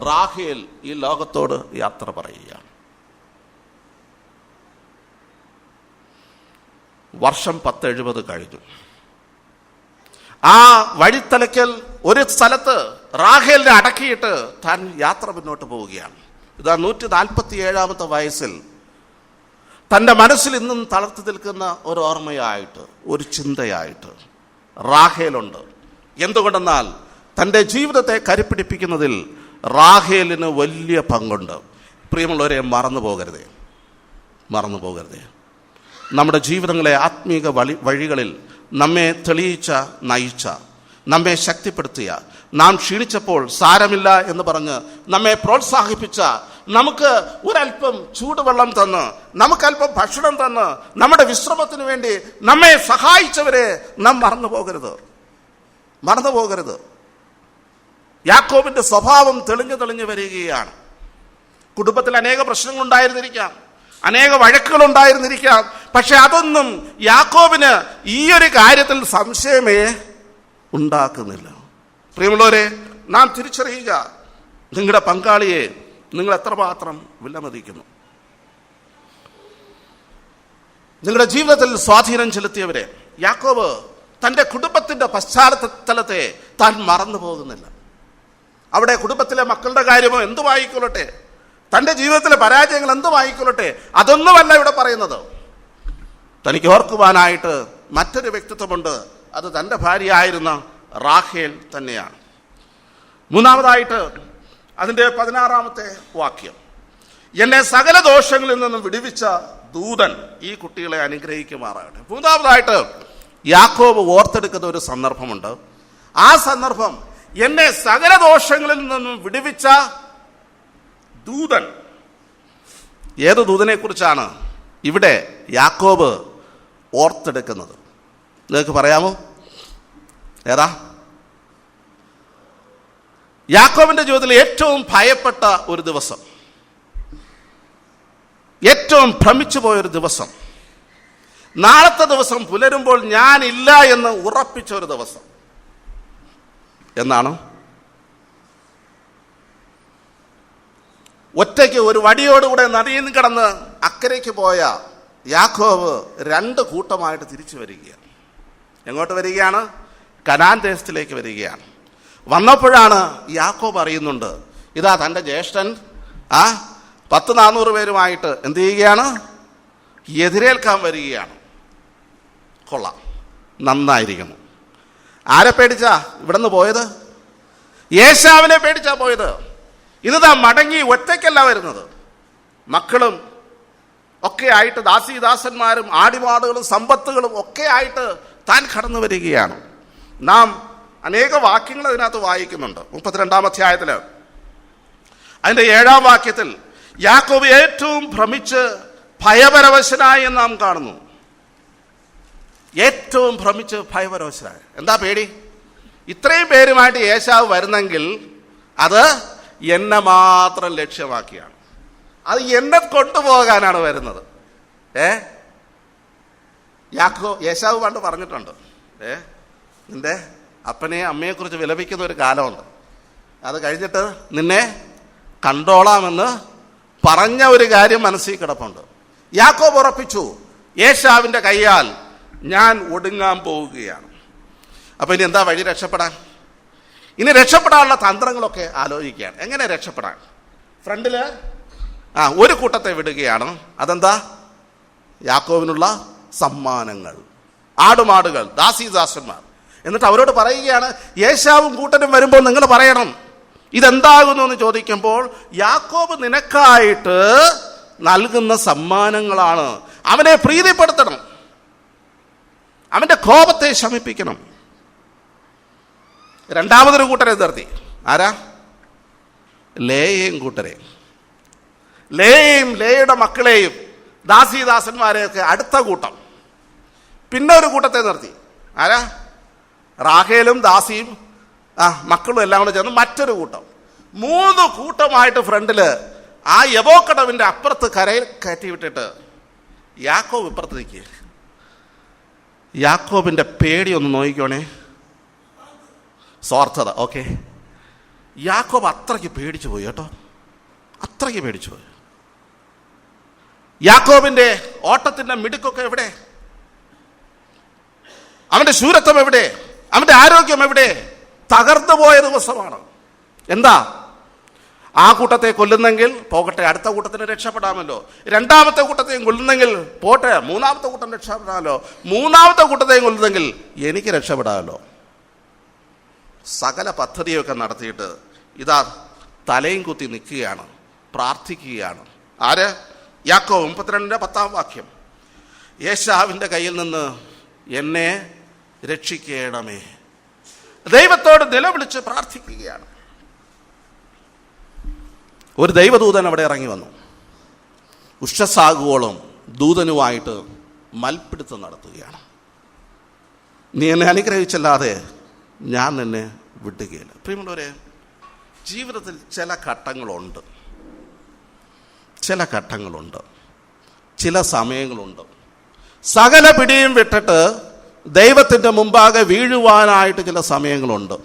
റാഹേൽ ഈ ലോകത്തോട് യാത്ര പറയുകയാണ്. വർഷം 1070 കഴിഞ്ഞു. ആ വഴിത്തലയ്ക്കൽ ഒരു സ്ഥലത്ത് റാഹേലിനെ അടക്കിയിട്ട് താൻ യാത്ര മുന്നോട്ട് പോവുകയാണ്. ഇതാ 147 വയസ്സിൽ തൻ്റെ മനസ്സിൽ ഇന്നും തളർത്തി നിൽക്കുന്ന ഒരു ഓർമ്മയായിട്ട്, ഒരു ചിന്തയായിട്ട് റാഹേലുണ്ട്. എന്തുകൊണ്ടെന്നാൽ തൻ്റെ ജീവിതത്തെ കരുപ്പിടിപ്പിക്കുന്നതിൽ റാഹേലിന് വലിയ പങ്കുണ്ട്. പ്രിയമുള്ളവരെ, മറന്നു പോകരുതേ. നമ്മുടെ ജീവിതങ്ങളെ ആത്മീക വഴികളിൽ നമ്മെ തെളിയിച്ച, നയിച്ച, നമ്മെ ശക്തിപ്പെടുത്തിയ, നാം ക്ഷീണിച്ചപ്പോൾ സാരമില്ല എന്ന് പറഞ്ഞ് നമ്മെ പ്രോത്സാഹിപ്പിച്ച, നമുക്ക് ഒരല്പം ചൂടുവെള്ളം തന്ന്, നമുക്കല്പം ഭക്ഷണം തന്ന്, നമ്മുടെ വിശ്രമത്തിന് വേണ്ടി നമ്മെ സഹായിച്ചവരെ നാം മറന്നു പോകരുത്. യാക്കോബിന്റെ സ്വഭാവം തെളിഞ്ഞു വരികയാണ്. കുടുംബത്തിൽ അനേക പ്രശ്നങ്ങളുണ്ടായിരുന്നിരിക്കാം, അനേക വഴക്കുകളുണ്ടായിരുന്നിരിക്കാം. പക്ഷെ അതൊന്നും യാക്കോബിന് ഈ ഒരു കാര്യത്തിൽ സംശയമേ ഉണ്ടാക്കുന്നില്ല. പ്രിയമുള്ളവരെ, നാം തിരിച്ചറിയുക, നിങ്ങളുടെ പങ്കാളിയെ നിങ്ങൾ എത്രമാത്രം വിലമതിക്കുന്നു. നിങ്ങളുടെ ജീവിതത്തിൽ സ്വാധീനം ചെലുത്തിയവരെ. യാക്കോബ് തൻ്റെ കുടുംബത്തിൻ്റെ പശ്ചാത്തലത്തെ താൻ മറന്നു പോകുന്നില്ല. അവിടെ കുടുംബത്തിലെ മക്കളുടെ കാര്യമോ എന്തുമായിക്കൊള്ളട്ടെ, തൻ്റെ ജീവിതത്തിലെ പരാജയങ്ങൾ എന്തുമായിക്കൊള്ളട്ടെ, അതൊന്നുമല്ല ഇവിടെ പറയുന്നത്. തനിക്ക് ഓർക്കുവാനായിട്ട് മറ്റൊരു വ്യക്തിത്വമുണ്ട്. അത് തൻ്റെ ഭാര്യയായിരുന്ന റാഹേൽ തന്നെയാണ്. മൂന്നാമതായിട്ട് അതിൻ്റെ 16 വാക്യം, എന്നെ സകല ദോഷങ്ങളിൽ നിന്നും വിടുവിച്ച ദൂതൻ ഈ കുട്ടികളെ അനുഗ്രഹിക്കുമാറാകട്ടെ. മൂന്നാമതായിട്ട് യാക്കോബ് ഓർത്തെടുക്കുന്ന ഒരു സന്ദർഭമുണ്ട്. ആ സന്ദർഭം, എന്നെ സകല ദോഷങ്ങളിൽ നിന്നും വിടുവിച്ച ദൂതൻ. ഏത് ദൂതനെ കുറിച്ചാണ് ഇവിടെ യാക്കോബ് ഓർത്തെടുക്കുന്നത്? നിങ്ങൾക്ക് പറയാമോ? ഏതാ? യാക്കോബിന്റെ ജീവിതത്തിൽ ഏറ്റവും ഭയപ്പെട്ട ഒരു ദിവസം, ഏറ്റവും ഭ്രമിച്ചു പോയൊരു ദിവസം, നാളത്തെ ദിവസം പുലരുമ്പോൾ ഞാനില്ല എന്ന് ഉറപ്പിച്ച ഒരു ദിവസം എന്നാണ്. ഒറ്റയ്ക്ക് ഒരു വടിയോടുകൂടെ നദിയിൽ നിന്ന് കടന്ന് അക്കരയ്ക്ക് പോയ യാക്കോബ് 2 കൂട്ടമായിട്ട് തിരിച്ചു വരികയാണ്. എങ്ങോട്ട് വരികയാണ്? കനാൻ ദേശത്തിലേക്ക് വരികയാണ്. വന്നപ്പോഴാണ് യാക്കോബ് അറിയുന്നുണ്ട്, ഇതാ തൻ്റെ ജ്യേഷ്ഠൻ 100-400 പേരുമായിട്ട് എന്ത് ചെയ്യുകയാണ്? എതിരേൽക്കാൻ വരികയാണ്. കൊള്ളാം, നന്നായിരിക്കുന്നു. ആരെ പേടിച്ചാ ഇവിടെ നിന്ന് പോയത്? ഏശാവിനെ പേടിച്ചാ പോയത്. ഇതാ മടങ്ങി ഒറ്റയ്ക്കല്ല വരുന്നത്, മക്കളും ഒക്കെ ആയിട്ട്, ദാസീദാസന്മാരും ആടിമാടുകളും സമ്പത്തുകളും ഒക്കെ ആയിട്ട് താൻ കടന്നു വരികയാണ്. നാം അനേക വാക്യങ്ങൾ അതിനകത്ത് വായിക്കുന്നുണ്ട്. 32 അധ്യായത്തിൽ അതിൻ്റെ 7 വാക്യത്തിൽ യാക്കോബ് ഏറ്റവും ഭ്രമിച്ച് ഭയപരവശനായി എന്ന് നാം കാണുന്നു. ഏറ്റവും ഭ്രമിച്ച് ഭയപരവശനായി. എന്താ പേടി? ഇത്രയും പേരുമായിട്ട് ഏശാവ് വരുന്നെങ്കിൽ അത് എന്നെ മാത്രം ലക്ഷ്യമാക്കിയാണ്, അത് എന്നെ കൊണ്ടുപോകാനാണ് വരുന്നത്. ഏശാവ് പണ്ട് പറഞ്ഞിട്ടുണ്ട്, നിന്റെ അപ്പനെയും അമ്മയെക്കുറിച്ച് വിലപിക്കുന്ന ഒരു കാലമുണ്ട്, അത് കഴിഞ്ഞിട്ട് നിന്നെ കണ്ടോളാമെന്ന് പറഞ്ഞ ഒരു കാര്യം മനസ്സിൽ കിടപ്പുണ്ട്. യാക്കോബ് ഉറപ്പിച്ചു, ഏശാവിൻ്റെ കയ്യാൽ ഞാൻ ഒടുങ്ങാൻ പോവുകയാണ്. അപ്പൊ ഇനി എന്താ വഴി രക്ഷപ്പെടാൻ? ഇനി രക്ഷപ്പെടാനുള്ള തന്ത്രങ്ങളൊക്കെ ആലോചിക്കുകയാണ്. എങ്ങനെ രക്ഷപ്പെടാൻ? ഫ്രണ്ടില് ഒരു കൂട്ടത്തെ വിടുകയാണ്. അതെന്താ? യാക്കോബിനുള്ള സമ്മാനങ്ങൾ. ആടുമാടുകൾ, ദാസീദാസന്മാർ. എന്നിട്ട് അവരോട് പറയുകയാണ്, ഏശാവും കൂട്ടരും വരുമ്പോൾ നിങ്ങൾ പറയണം ഇതെന്താകുന്നു എന്ന് ചോദിക്കുമ്പോൾ, യാക്കോബ് നിനക്കായിട്ട് നൽകുന്ന സമ്മാനങ്ങളാണ്. അവനെ പ്രീതിപ്പെടുത്തണം, അവന്റെ കോപത്തെ ശമിപ്പിക്കണം. രണ്ടാമതൊരു കൂട്ടരെ നിർത്തി. ആരാ? ലേയെയും കൂട്ടരെ. ലേയെയും ലേയുടെ മക്കളെയും ദാസീദാസന്മാരെയൊക്കെ അടുത്ത കൂട്ടം. പിന്നെ ഒരു കൂട്ടത്തെ നിർത്തി. ആരാ? റാഹേലും ദാസിയും മക്കളും എല്ലാം കൂടെ ചേർന്ന് മറ്റൊരു കൂട്ടം. 3 കൂട്ടമായിട്ട് ഫ്രണ്ടില് ആ യബോക്കടവിന്റെ അപ്പുറത്ത് കരയിൽ കയറ്റി വിട്ടിട്ട് യാക്കോബ് ഇപ്പുറത്ത് നിൽക്കുക. യാക്കോബിന്റെ പേടി ഒന്ന് നോക്കിക്കോണേ, സ്വാർത്ഥത. ഓക്കെ, യാക്കോബ് അത്രയ്ക്ക് പേടിച്ചു പോയി കേട്ടോ, അത്രയ്ക്ക് പേടിച്ചു പോയി. യാക്കോബിന്റെ ഓട്ടത്തിന്റെ മിടുക്കൊക്കെ എവിടെ? അവന്റെ ശൂരത്വം എവിടെ? അവന്റെ ആരോഗ്യം എവിടെ? തകർന്നു പോയ ദിവസമാണ്. എന്താ? ആ കൂട്ടത്തെ കൊല്ലുന്നെങ്കിൽ പോകട്ടെ, അടുത്ത കൂട്ടത്തിന് രക്ഷപ്പെടാമല്ലോ. രണ്ടാമത്തെ കൂട്ടത്തെയും കൊല്ലുന്നെങ്കിൽ പോട്ടെ, മൂന്നാമത്തെ കൂട്ടം രക്ഷപ്പെടാമല്ലോ. മൂന്നാമത്തെ കൂട്ടത്തെയും കൊല്ലുന്നെങ്കിൽ എനിക്ക് രക്ഷപ്പെടാമല്ലോ. സകല പദ്ധതിയൊക്കെ നടത്തിയിട്ട് ഇതാ തലയും കുത്തി നിൽക്കുകയാണ്, പ്രാർത്ഥിക്കുകയാണ്. ആര്? യാക്കോബ്. 32:10 ഏശാവിൻ്റെ കയ്യിൽ നിന്ന് എന്നെ രക്ഷിക്കണമേ. ദൈവത്തോട് നിലവിളിച്ച് പ്രാർത്ഥിക്കുകയാണ്. ഒരു ദൈവദൂതൻ അവിടെ ഇറങ്ങി വന്നു. ഉഷസ്സാകുവോളം ദൂതനുമായിട്ട് മൽപ്പിടുത്തം നടത്തുകയാണ്. നീ എന്നെ അനുഗ്രഹിച്ചല്ലാതെ ഞാൻ നിന്നെ വിടുകയില്ല. പ്രിയമുള്ളവരെ, ജീവിതത്തിൽ ചില ഘട്ടങ്ങളുണ്ട്, ചില സമയങ്ങളുണ്ട്. സകല പിടിയും വിട്ടിട്ട് ദൈവത്തിൻ്റെ മുമ്പാകെ വീഴുവാനായിട്ട് ചില സമയങ്ങളുണ്ട്.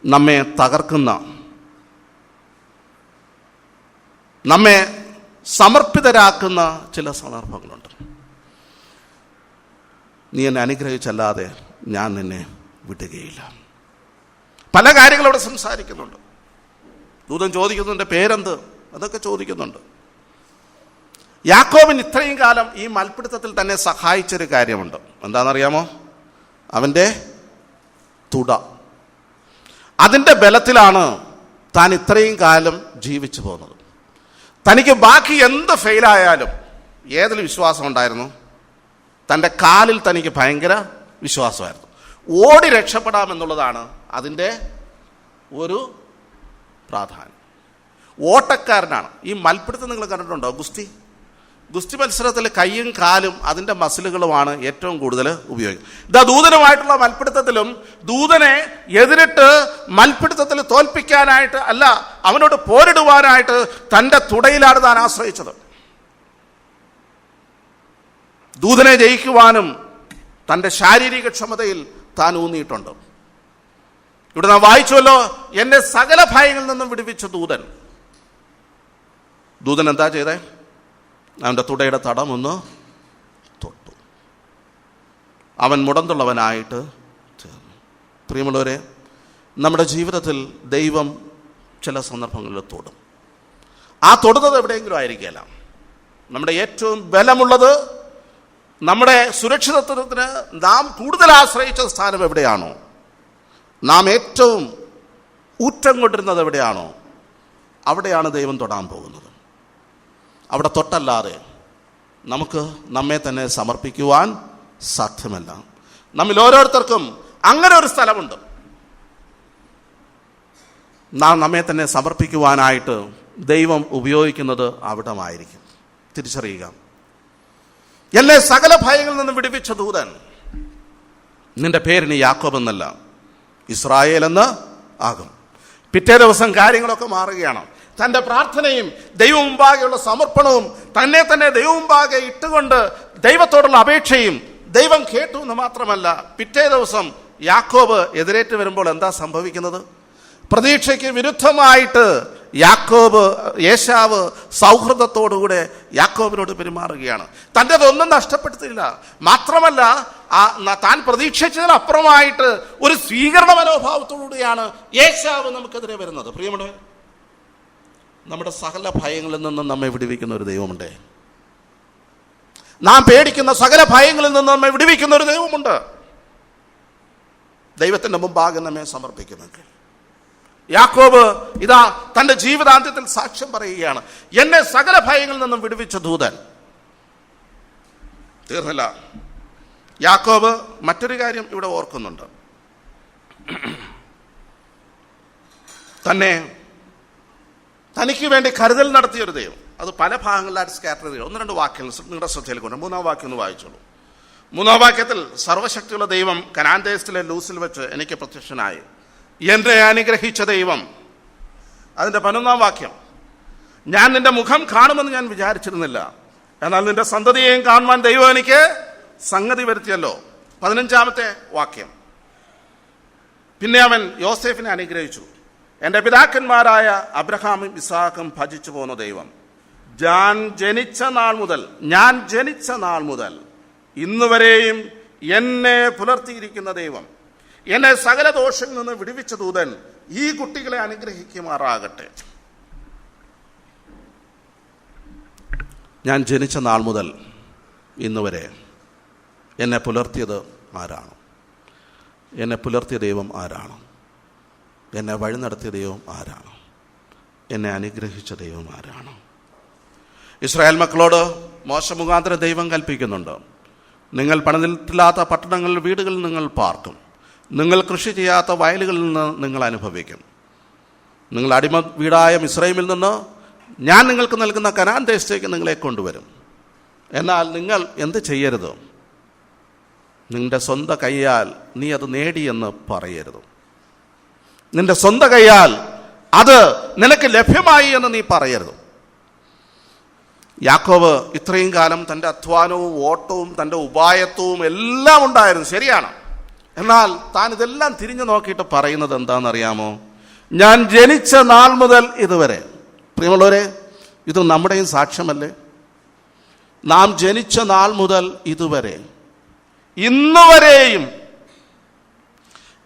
നമ്മെ തകർക്കുന്ന, നമ്മെ സമർപ്പിതരാക്കുന്ന ചില സന്ദർഭങ്ങളുണ്ട്. നീ എന്നെ അനുഗ്രഹിച്ചല്ലാതെ ഞാൻ നിന്നെ വിടുകയില്ല. പല കാര്യങ്ങളും അവിടെ സംസാരിക്കുന്നുണ്ട്. ദൂതൻ ചോദിക്കുന്നുണ്ട് പേരെന്ത്, അതൊക്കെ ചോദിക്കുന്നുണ്ട്. യാക്കോബിന് ഇത്രയും കാലം ഈ മൽപ്പിടുത്തത്തിൽ തന്നെ സഹായിച്ചൊരു കാര്യമുണ്ട്. എന്താണെന്നറിയാമോ? അവൻ്റെ തുട. അതിൻ്റെ ബലത്തിലാണ് താൻ ഇത്രയും കാലം ജീവിച്ചു പോകുന്നത്. തനിക്ക് ബാക്കി എന്ത് ഫെയിലായാലും ഏതിൽ വിശ്വാസം ഉണ്ടായിരുന്നു? തൻ്റെ കാലിൽ തനിക്ക് ഭയങ്കര വിശ്വാസമായിരുന്നു. ഓടി രക്ഷപ്പെടാമെന്നുള്ളതാണ് അതിൻ്റെ ഒരു പ്രാധാന്യം. ഓട്ടക്കാരനാണ്. ഈ മൽപ്പിടുത്തം നിങ്ങൾ കണ്ടിട്ടുണ്ടോ? ഗുസ്തി മത്സരത്തിൽ കൈയും കാലും അതിൻ്റെ മസിലുകളുമാണ് ഏറ്റവും കൂടുതൽ ഉപയോഗിക്കുന്നത്. ഇതാ ദൂതനുമായിട്ടുള്ള മൽപ്പിടുത്തത്തിലും ദൂതനെ എതിരിട്ട് മൽപ്പിടുത്തത്തിൽ തോൽപ്പിക്കാനായിട്ട് അല്ല, അവനോട് പോരിടുവാനായിട്ട് തൻ്റെ തുടയിലാണ് താൻ ആശ്രയിച്ചത്. ദൂതനെ ജയിക്കുവാനും തൻ്റെ ശാരീരിക ക്ഷമതയിൽ താൻ ഊന്നിയിട്ടുണ്ട്. ഇവിടെ നാം വായിച്ചുവല്ലോ, എന്നെ സകല ഭയങ്ങളിൽ നിന്നും വിടുവിച്ച ദൂതൻ. ദൂതൻ എന്താ ചെയ്തേ? അവൻ്റെ തുടയുടെ തടമൊന്ന് തൊട്ടു. അവൻ മുടന്തുള്ളവനായിട്ട് ചേർന്നു. പ്രിയമുള്ളവരെ, നമ്മുടെ ജീവിതത്തിൽ ദൈവം ചില സന്ദർഭങ്ങളിൽ തൊടും. ആ തൊടുന്നത് എവിടെയെങ്കിലും ആയിരിക്കില്ല. നമ്മുടെ ഏറ്റവും ബലമുള്ളത്, നമ്മുടെ സുരക്ഷിതത്വത്തിന് നാം കൂടുതൽ ആശ്രയിച്ച സ്ഥാനം എവിടെയാണോ, നാം ഏറ്റവും ഊറ്റം കൊണ്ടിരുന്നത് എവിടെയാണോ, അവിടെയാണ് ദൈവം തൊടാൻ പോകുന്നത്. അവിടെ തൊട്ടല്ലാതെ നമുക്ക് നമ്മെ തന്നെ സമർപ്പിക്കുവാൻ സാധ്യമല്ല. നമ്മിൽ ഓരോരുത്തർക്കും അങ്ങനെ ഒരു സ്ഥലമുണ്ട്. നാം നമ്മെ തന്നെ സമർപ്പിക്കുവാനായിട്ട് ദൈവം ഉപയോഗിക്കുന്നത് അവിടമായിരിക്കും. തിരിച്ചറിയുക. എന്നെ സകല ഭയങ്ങളിൽ നിന്ന് വിടുവിച്ച ദൂതൻ. നിന്റെ പേരിന് യാക്കോബ് എന്നല്ല, ഇസ്രായേൽ എന്ന് ആകും. പിറ്റേ ദിവസം കാര്യങ്ങളൊക്കെ മാറുകയാണ്. തൻ്റെ പ്രാർത്ഥനയും ദൈവം മുമ്പാകെയുള്ള സമർപ്പണവും തന്നെ ദൈവം മുമ്പാകെ ഇട്ടുകൊണ്ട് ദൈവത്തോടുള്ള അപേക്ഷയും ദൈവം കേട്ടു എന്ന് മാത്രമല്ല, പിറ്റേ ദിവസം യാക്കോബ് എതിരേറ്റ് വരുമ്പോൾ എന്താ സംഭവിക്കുന്നത്? പ്രതീക്ഷയ്ക്ക് വിരുദ്ധമായിട്ട് ഏശാവ് സൗഹൃദത്തോടുകൂടെ യാക്കോബിനോട് പെരുമാറുകയാണ്. തൻ്റെതൊന്നും നഷ്ടപ്പെടുത്തില്ല. മാത്രമല്ല, താൻ പ്രതീക്ഷിച്ചതിനപ്പുറമായിട്ട് ഒരു സ്വീകരണ മനോഭാവത്തോടുകൂടിയാണ് ഏശാവ് നമുക്കെതിരെ വരുന്നത്. പ്രിയമുള്ളവർ, നമ്മുടെ സകല ഭയങ്ങളിൽ നിന്നും നമ്മെ വിടുവിക്കുന്ന ഒരു ദൈവമുണ്ട്. നാം പേടിക്കുന്ന സകല ഭയങ്ങളിൽ നിന്ന് നമ്മെ വിടുവിക്കുന്ന ഒരു ദൈവമുണ്ട്. ദൈവത്തിന്റെ മുമ്പാകെ നമ്മെ സമർപ്പിക്കുമെങ്കിൽ യാക്കോബ് ഇതാ തന്റെ ജീവിതാന്ത്യത്തിൽ സാക്ഷ്യം പറയുകയാണ്, എന്നെ സകല ഭയങ്ങളിൽ നിന്നും വിടുവിച്ച ദൂതൻ. തീർന്നില്ല. യാക്കോബ് മറ്റൊരു കാര്യം ഇവിടെ ഓർക്കുന്നുണ്ട്. തനിക്ക് വേണ്ടി കരുതൽ നടത്തിയൊരു ദൈവം. അത് പല ഭാഗങ്ങളിലായിട്ട് സ്കാറ്റർ ചെയ്തു. 1-2 വാക്യങ്ങൾ നിങ്ങളുടെ ശ്രദ്ധയിൽ കൊണ്ട് 3-ാം വാക്യം ഒന്ന് വായിച്ചോളൂ. 3-ാം വാക്യത്തിൽ സർവശക്തിയുള്ള ദൈവം കനാൻ ദേശത്തിലെ ലൂസിൽ വെച്ച് എനിക്ക് പ്രത്യക്ഷനായി, എന്നെ അനുഗ്രഹിച്ച ദൈവം. അതിന്റെ 11-ാം വാക്യം, ഞാൻ നിന്റെ മുഖം കാണുമെന്ന് ഞാൻ വിചാരിച്ചിരുന്നില്ല, എന്നാൽ നിന്റെ സന്തതിയെയും കാണുവാൻ ദൈവം എനിക്ക് സംഗതി വരുത്തിയല്ലോ. 15-ാമത്തെ വാക്യം, പിന്നെ അവൻ യോസേഫിനെ അനുഗ്രഹിച്ചു, എൻ്റെ പിതാക്കന്മാരായ അബ്രഹാമും ഇസാഖും ഭജിച്ചു പോന്ന ദൈവം, ഞാൻ ജനിച്ച നാൾ മുതൽ ഇന്നുവരെയും എന്നെ പുലർത്തിയിരിക്കുന്ന ദൈവം, എന്നെ സകല ദോഷങ്ങളിൽ നിന്ന് വിടുവിച്ച ദൂതൻ ഈ കുട്ടികളെ അനുഗ്രഹിക്കുമാറാകട്ടെ. ഞാൻ ജനിച്ച നാൾ മുതൽ ഇന്നുവരെ എന്നെ പുലർത്തിയത് ആരാണ്? എന്നെ പുലർത്തിയ ദൈവം ആരാണ്? എന്നെ വഴി നടത്തിയ ദൈവം ആരാണ്? എന്നെ അനുഗ്രഹിച്ച ദൈവം ആരാണ്? ഇസ്രായേൽ മക്കളോട് മോശ മുഖാന്തരം ദൈവം കൽപ്പിക്കുന്നുണ്ട്, നിങ്ങൾ പണിതിട്ടില്ലാത്ത പട്ടണങ്ങളിൽ വീടുകളിൽ നിങ്ങൾ പാർക്കും, നിങ്ങൾ കൃഷി ചെയ്യാത്ത വയലുകളിൽ നിന്ന് നിങ്ങൾ അനുഭവിക്കും, നിങ്ങൾ അടിമ വീടായ മിസ്രൈമിൽ നിന്ന് ഞാൻ നിങ്ങൾക്ക് നൽകുന്ന കനാൻ ദേശത്തേക്ക് നിങ്ങളെ കൊണ്ടുവരും. എന്നാൽ നിങ്ങൾ എന്ത് ചെയ്യരുത്? നിന്റെ സ്വന്തം കൈയാൽ നീ അത് നേടിയെന്ന് പറയരുത്. നിന്റെ സ്വന്തം കൈയാൽ അത് നിനക്ക് ലഭ്യമായി എന്ന് നീ പറയരുത്. യാക്കോബ് ഇത്രയും കാലം തൻ്റെ അധ്വാനവും ഓട്ടവും തൻ്റെ ഉപായത്വവും എല്ലാം ഉണ്ടായിരുന്നു, ശരിയാണ്. എന്നാൽ താൻ ഇതെല്ലാം തിരിഞ്ഞു നോക്കിയിട്ട് പറയുന്നത് എന്താണെന്നറിയാമോ? ഞാൻ ജനിച്ച നാൾ മുതൽ ഇതുവരെ. പ്രിയമുള്ളവരെ, ഇത് നമ്മുടെയും സാക്ഷ്യമല്ലേ? നാം ജനിച്ച നാൾ മുതൽ ഇതുവരെ ഇന്നുവരെയും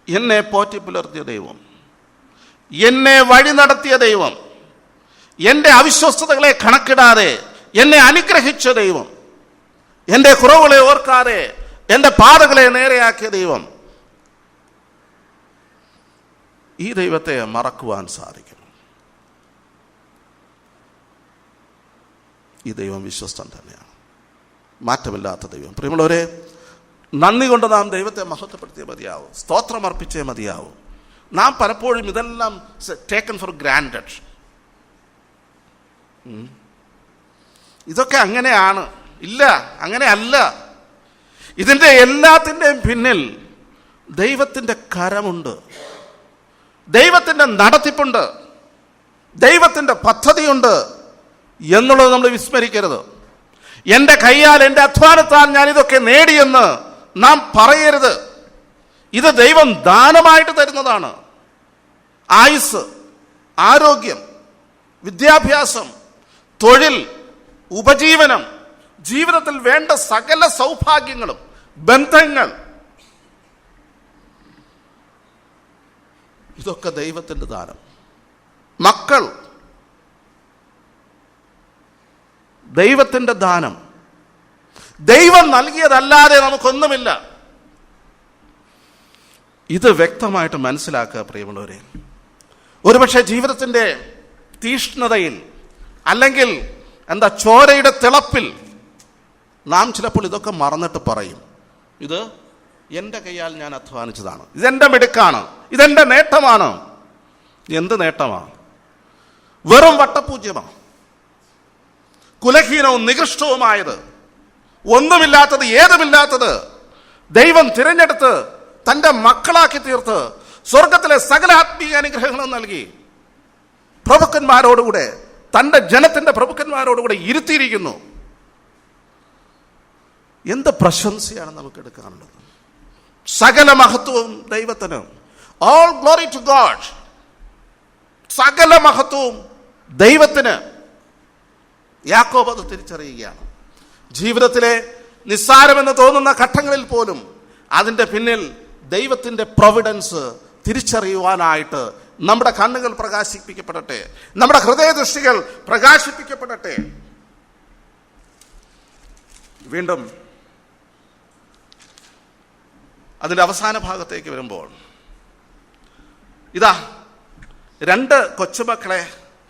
എന്നെ പോറ്റി പുലർത്തിയ ദൈവം, എന്നെ വഴി നടത്തിയ ദൈവം, എൻ്റെ അവിശ്വസ്തതകളെ കണക്കിടാതെ എന്നെ അനുഗ്രഹിച്ച ദൈവം, എൻ്റെ കുറവുകളെ ഓർക്കാതെ എൻ്റെ പാതകളെ നേരെയാക്കിയ ദൈവം, ഈ ദൈവത്തെ മറക്കുവാൻ സാധിക്കും? ഈ ദൈവം വിശ്വസ്തൻ തന്നെയാണ്, മാറ്റമില്ലാത്ത ദൈവം. പ്രിയമുള്ളവരെ, നന്ദി കൊണ്ട് നാം ദൈവത്തെ മഹത്വപ്പെടുത്തിയേ മതിയാവും, സ്തോത്രം അർപ്പിച്ചേ മതിയാവും. നാം പലപ്പോഴും ഇതെല്ലാം ടേക്കൺ ഫോർ ഗ്രാൻഡഡ്. ഇതൊക്കെ അങ്ങനെയാണ്. ഇല്ല, അങ്ങനെയല്ല. ഇതിൻ്റെ എല്ലാത്തിൻ്റെയും പിന്നിൽ ദൈവത്തിൻ്റെ കരമുണ്ട്, ദൈവത്തിൻ്റെ നടത്തിപ്പുണ്ട്, ദൈവത്തിൻ്റെ പദ്ധതിയുണ്ട് എന്നുള്ളത് നമ്മൾ വിസ്മരിക്കരുത്. എൻ്റെ കൈയാൽ, എൻ്റെ അധ്വാനത്താൽ ഞാൻ ഇതൊക്കെ നേടിയെന്ന് നാം പറയരുത്. ഇത് ദൈവം ദാനമായിട്ട് തരുന്നതാണ്. ആയുസ്, ആരോഗ്യം, വിദ്യാഭ്യാസം, തൊഴിൽ, ഉപജീവനം, ജീവിതത്തിൽ വേണ്ട സകല സൗഭാഗ്യങ്ങളും, ബന്ധങ്ങൾ, ഇതൊക്കെ ദൈവത്തിൻ്റെ ദാനം. മക്കൾ, ദൈവത്തിൻ്റെ ദാനം. ദൈവം നൽകിയതല്ലാതെ നമുക്കൊന്നുമില്ല. ഇത് വ്യക്തമായിട്ട് മനസ്സിലാക്കുക പ്രിയമുള്ളവരെ. ഒരുപക്ഷെ ജീവിതത്തിൻ്റെ തീഷ്ണതയിൽ, അല്ലെങ്കിൽ ചോരയുടെ തിളപ്പിൽ നാം ചിലപ്പോൾ ഇതൊക്കെ മറന്നിട്ട് പറയും, ഇത് എൻ്റെ കൈയാൽ ഞാൻ അധ്വാനിച്ചതാണ്, ഇതെൻ്റെ മിടുക്കാണ്, ഇതെൻ്റെ നേട്ടമാണ്. എന്ത് നേട്ടമാണ്? വെറും വട്ടപൂജ്യമാണ്. കുലഹീനവും നികൃഷ്ടവുമായത്, ഒന്നുമില്ലാത്തത്, ഏതുമില്ലാത്തത് ദൈവം തിരഞ്ഞെടുത്ത് തൻ്റെ മക്കളാക്കി തീർത്ത് സ്വർഗത്തിലെ സകല ആത്മീയ അനുഗ്രഹങ്ങളും നൽകി പ്രഭുക്കന്മാരോടുകൂടെ, തൻ്റെ ജനത്തിൻ്റെ പ്രഭുക്കന്മാരോടുകൂടെ ഇരുത്തിയിരിക്കുന്നു. എന്ത് പ്രശംസയാണ് നമുക്ക് എടുക്കാനുള്ളത്? സകല മഹത്വവും ദൈവത്തിന്. All glory to God. സകല മഹത്വവും ദൈവത്തിന്. യാക്കോബ് അത് തിരിച്ചറിയുകയാണ്. ജീവിതത്തിലെ നിസ്സാരമെന്ന് തോന്നുന്ന ഘട്ടങ്ങളിൽ പോലും അതിൻ്റെ പിന്നിൽ ദൈവത്തിൻ്റെ പ്രൊവിഡൻസ് തിരിച്ചറിയുവാനായിട്ട് നമ്മുടെ കണ്ണുകൾ പ്രകാശിപ്പിക്കപ്പെടട്ടെ, നമ്മുടെ ഹൃദയദൃഷ്ടികൾ പ്രകാശിപ്പിക്കപ്പെടട്ടെ. വീണ്ടും അതിൻ്റെ അവസാന ഭാഗത്തേക്ക് വരുമ്പോൾ ഇതാ 2 കൊച്ചുമക്കളെ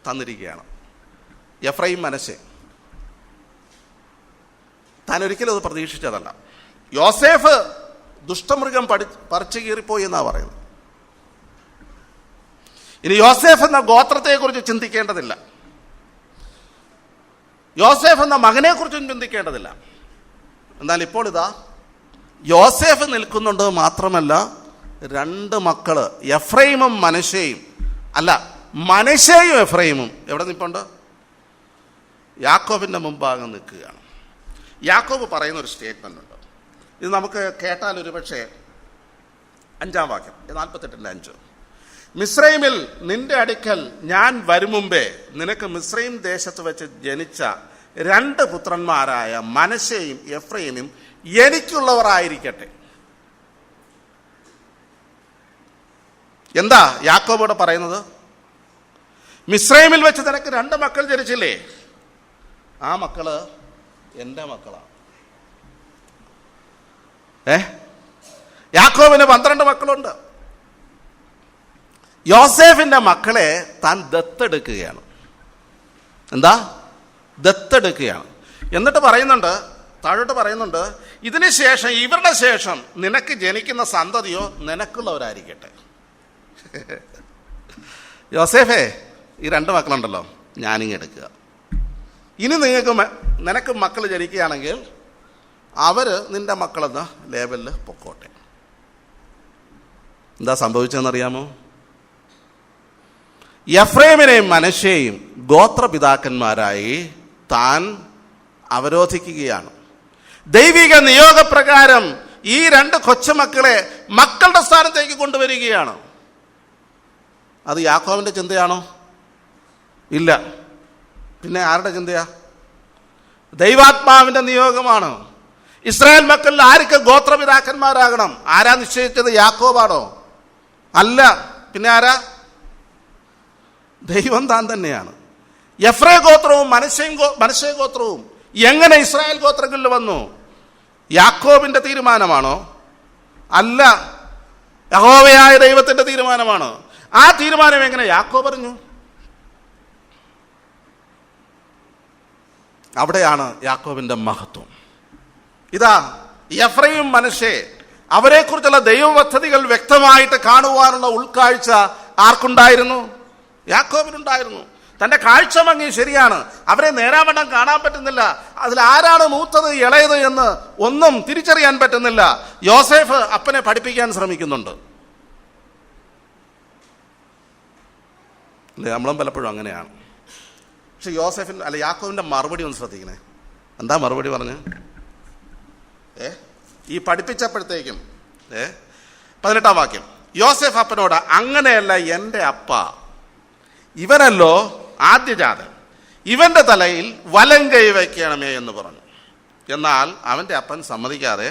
തന്നിരിക്കുകയാണ്, എഫ്രൈം, മനശ്ശെ. താൻ ഒരിക്കലും അത് പ്രതീക്ഷിച്ചതല്ല. യോസേഫ് ദുഷ്ടമൃഗം പറിച്ചു കീറിപ്പോയി എന്നാ പറയുന്നത്. ഇനി യോസേഫ് എന്ന ഗോത്രത്തെക്കുറിച്ച് ചിന്തിക്കേണ്ടതില്ല, യോസേഫ് എന്ന മകനെക്കുറിച്ചും ചിന്തിക്കേണ്ടതില്ല. എന്നാൽ ഇപ്പോൾ ഇതാ യോസേഫ് നിൽക്കുന്നുണ്ട്. മാത്രമല്ല 2 മക്കള്, എഫ്രൈമും മനശ്ശെയും, അല്ല മനശ്ശെയും എഫ്രൈമും എവിടെ നിൽപ്പുണ്ട്? യാക്കോബിൻ്റെ മുമ്പാകെ നിൽക്കുകയാണ്. യാക്കോബ് പറയുന്ന ഒരു സ്റ്റേറ്റ്മെന്റ് ഉണ്ട്, ഇത് നമുക്ക് കേട്ടാൽ ഒരു പക്ഷേ 5-ാം വാക്യം 48:5. മിസ്രൈമിൽ നിന്റെ അടുക്കൽ ഞാൻ വരും മുമ്പേ നിനക്ക് മിസ്രൈം ദേശത്ത് വെച്ച് ജനിച്ച 2 പുത്രന്മാരായ മനശ്ശെയും എഫ്രൈമും എനിക്കുള്ളവരായിരിക്കട്ടെ. എന്താ യാക്കോബോട് പറയുന്നത്? മിസ്രൈമിൽ വെച്ച് നിനക്ക് 2 മക്കൾ ജനിച്ചില്ലേ, ആ മക്കള് എൻ്റെ മക്കളാണ്. യാക്കോബിന് 12 മക്കളുണ്ട്. യോസേഫിന്റെ മക്കളെ താൻ ദത്തെടുക്കുകയാണ്. എന്താ? ദത്തെടുക്കുകയാണ്. എന്നിട്ട് പറയുന്നുണ്ട്, താഴോട്ട് പറയുന്നുണ്ട്, ഇതിന് ശേഷം, ഇവരുടെ ശേഷം നിനക്ക് ജനിക്കുന്ന സന്തതിയോ നിനക്കുള്ളവരായിരിക്കട്ടെ. യോസേഫേ, ഈ 2 മക്കളുണ്ടല്ലോ, ഞാനിങ്ങെടുക്കുക. ഇനി നിനക്ക് മക്കൾ ജനിക്കുകയാണെങ്കിൽ അവര് നിന്റെ മക്കളെന്ന ലേബലിൽ പൊക്കോട്ടെ. എന്താ സംഭവിച്ചതെന്നറിയാമോ? എഫ്രൈമിനെയും മനശ്ശെയും ഗോത്രപിതാക്കന്മാരായി താൻ അവരോധിക്കുകയാണ്. ദൈവിക നിയോഗപ്രകാരം ഈ 2 കൊച്ചുമക്കളെ മക്കളുടെ സ്ഥാനത്തേക്ക് കൊണ്ടുവരികയാണ്. അത് യാക്കോബിന്റെ ചിന്തയാണോ? ഇല്ല. പിന്നെ ആരുടെ ചിന്തയാ? ദൈവാത്മാവിന്റെ നിയോഗമാണ്. ഇസ്രായേൽ മക്കളിൽ ആർക്ക് ഗോത്രപിതാക്കന്മാരാകണം? ആരാ നിശ്ചയിച്ചത്? യാക്കോബാണോ? അല്ല. പിന്നെ ആരാ? ദൈവം താൻ തന്നെയാണ്. എഫ്രൈം ഗോത്രവും മനശ്ശെ ഗോത്രവും എങ്ങനെ ഇസ്രായേൽ ഗോത്രങ്ങളിൽ വന്നു? യാക്കോബിന്റെ തീരുമാനമാണോ? അല്ല, യഹോവയായ ദൈവത്തിന്റെ തീരുമാനമാണ്. ആ തീരുമാനം എങ്ങനെ യാക്കോബ് പറഞ്ഞു? അവിടെയാണ് യാക്കോബിന്റെ മഹത്വം. ഇതാ എഫ്രൈം, മനശ്ശെ, അവരെക്കുറിച്ചുള്ള ദൈവ പദ്ധതികൾ വ്യക്തമായിട്ട് കാണുവാനുള്ള ഉൾക്കാഴ്ച ആർക്കുണ്ടായിരുന്നു? യാക്കോബിനുണ്ടായിരുന്നു. തന്റെ കാഴ്ച ഭംഗി ശരിയാണ്, അവരെ നേരാവണ്ണം കാണാൻ പറ്റുന്നില്ല. അതിൽ ആരാണ് മൂത്തത് ഇളയത് എന്ന് ഒന്നും തിരിച്ചറിയാൻ പറ്റുന്നില്ല. യോസേഫ് അപ്പനെ പഠിപ്പിക്കാൻ ശ്രമിക്കുന്നുണ്ട്. അല്ലേ? നമ്മളും പലപ്പോഴും അങ്ങനെയാണ്. പക്ഷെ യാക്കോബിന്റെ മറുപടി ഒന്ന് ശ്രദ്ധിക്കണേ. എന്താ മറുപടി പറഞ്ഞ്? ഈ പഠിപ്പിച്ചപ്പോഴത്തേക്കും 18-ാം വാക്യം, യോസേഫ് അപ്പനോട്, അങ്ങനെയല്ല എൻ്റെ അപ്പ, ഇവനല്ലോ ആദ്യജാതൻ, ഇവന്റെ തലയിൽ വലം കൈ വയ്ക്കണമേ എന്ന് പറഞ്ഞു. എന്നാൽ അവന്റെ അപ്പൻ സമ്മതിക്കാതെ,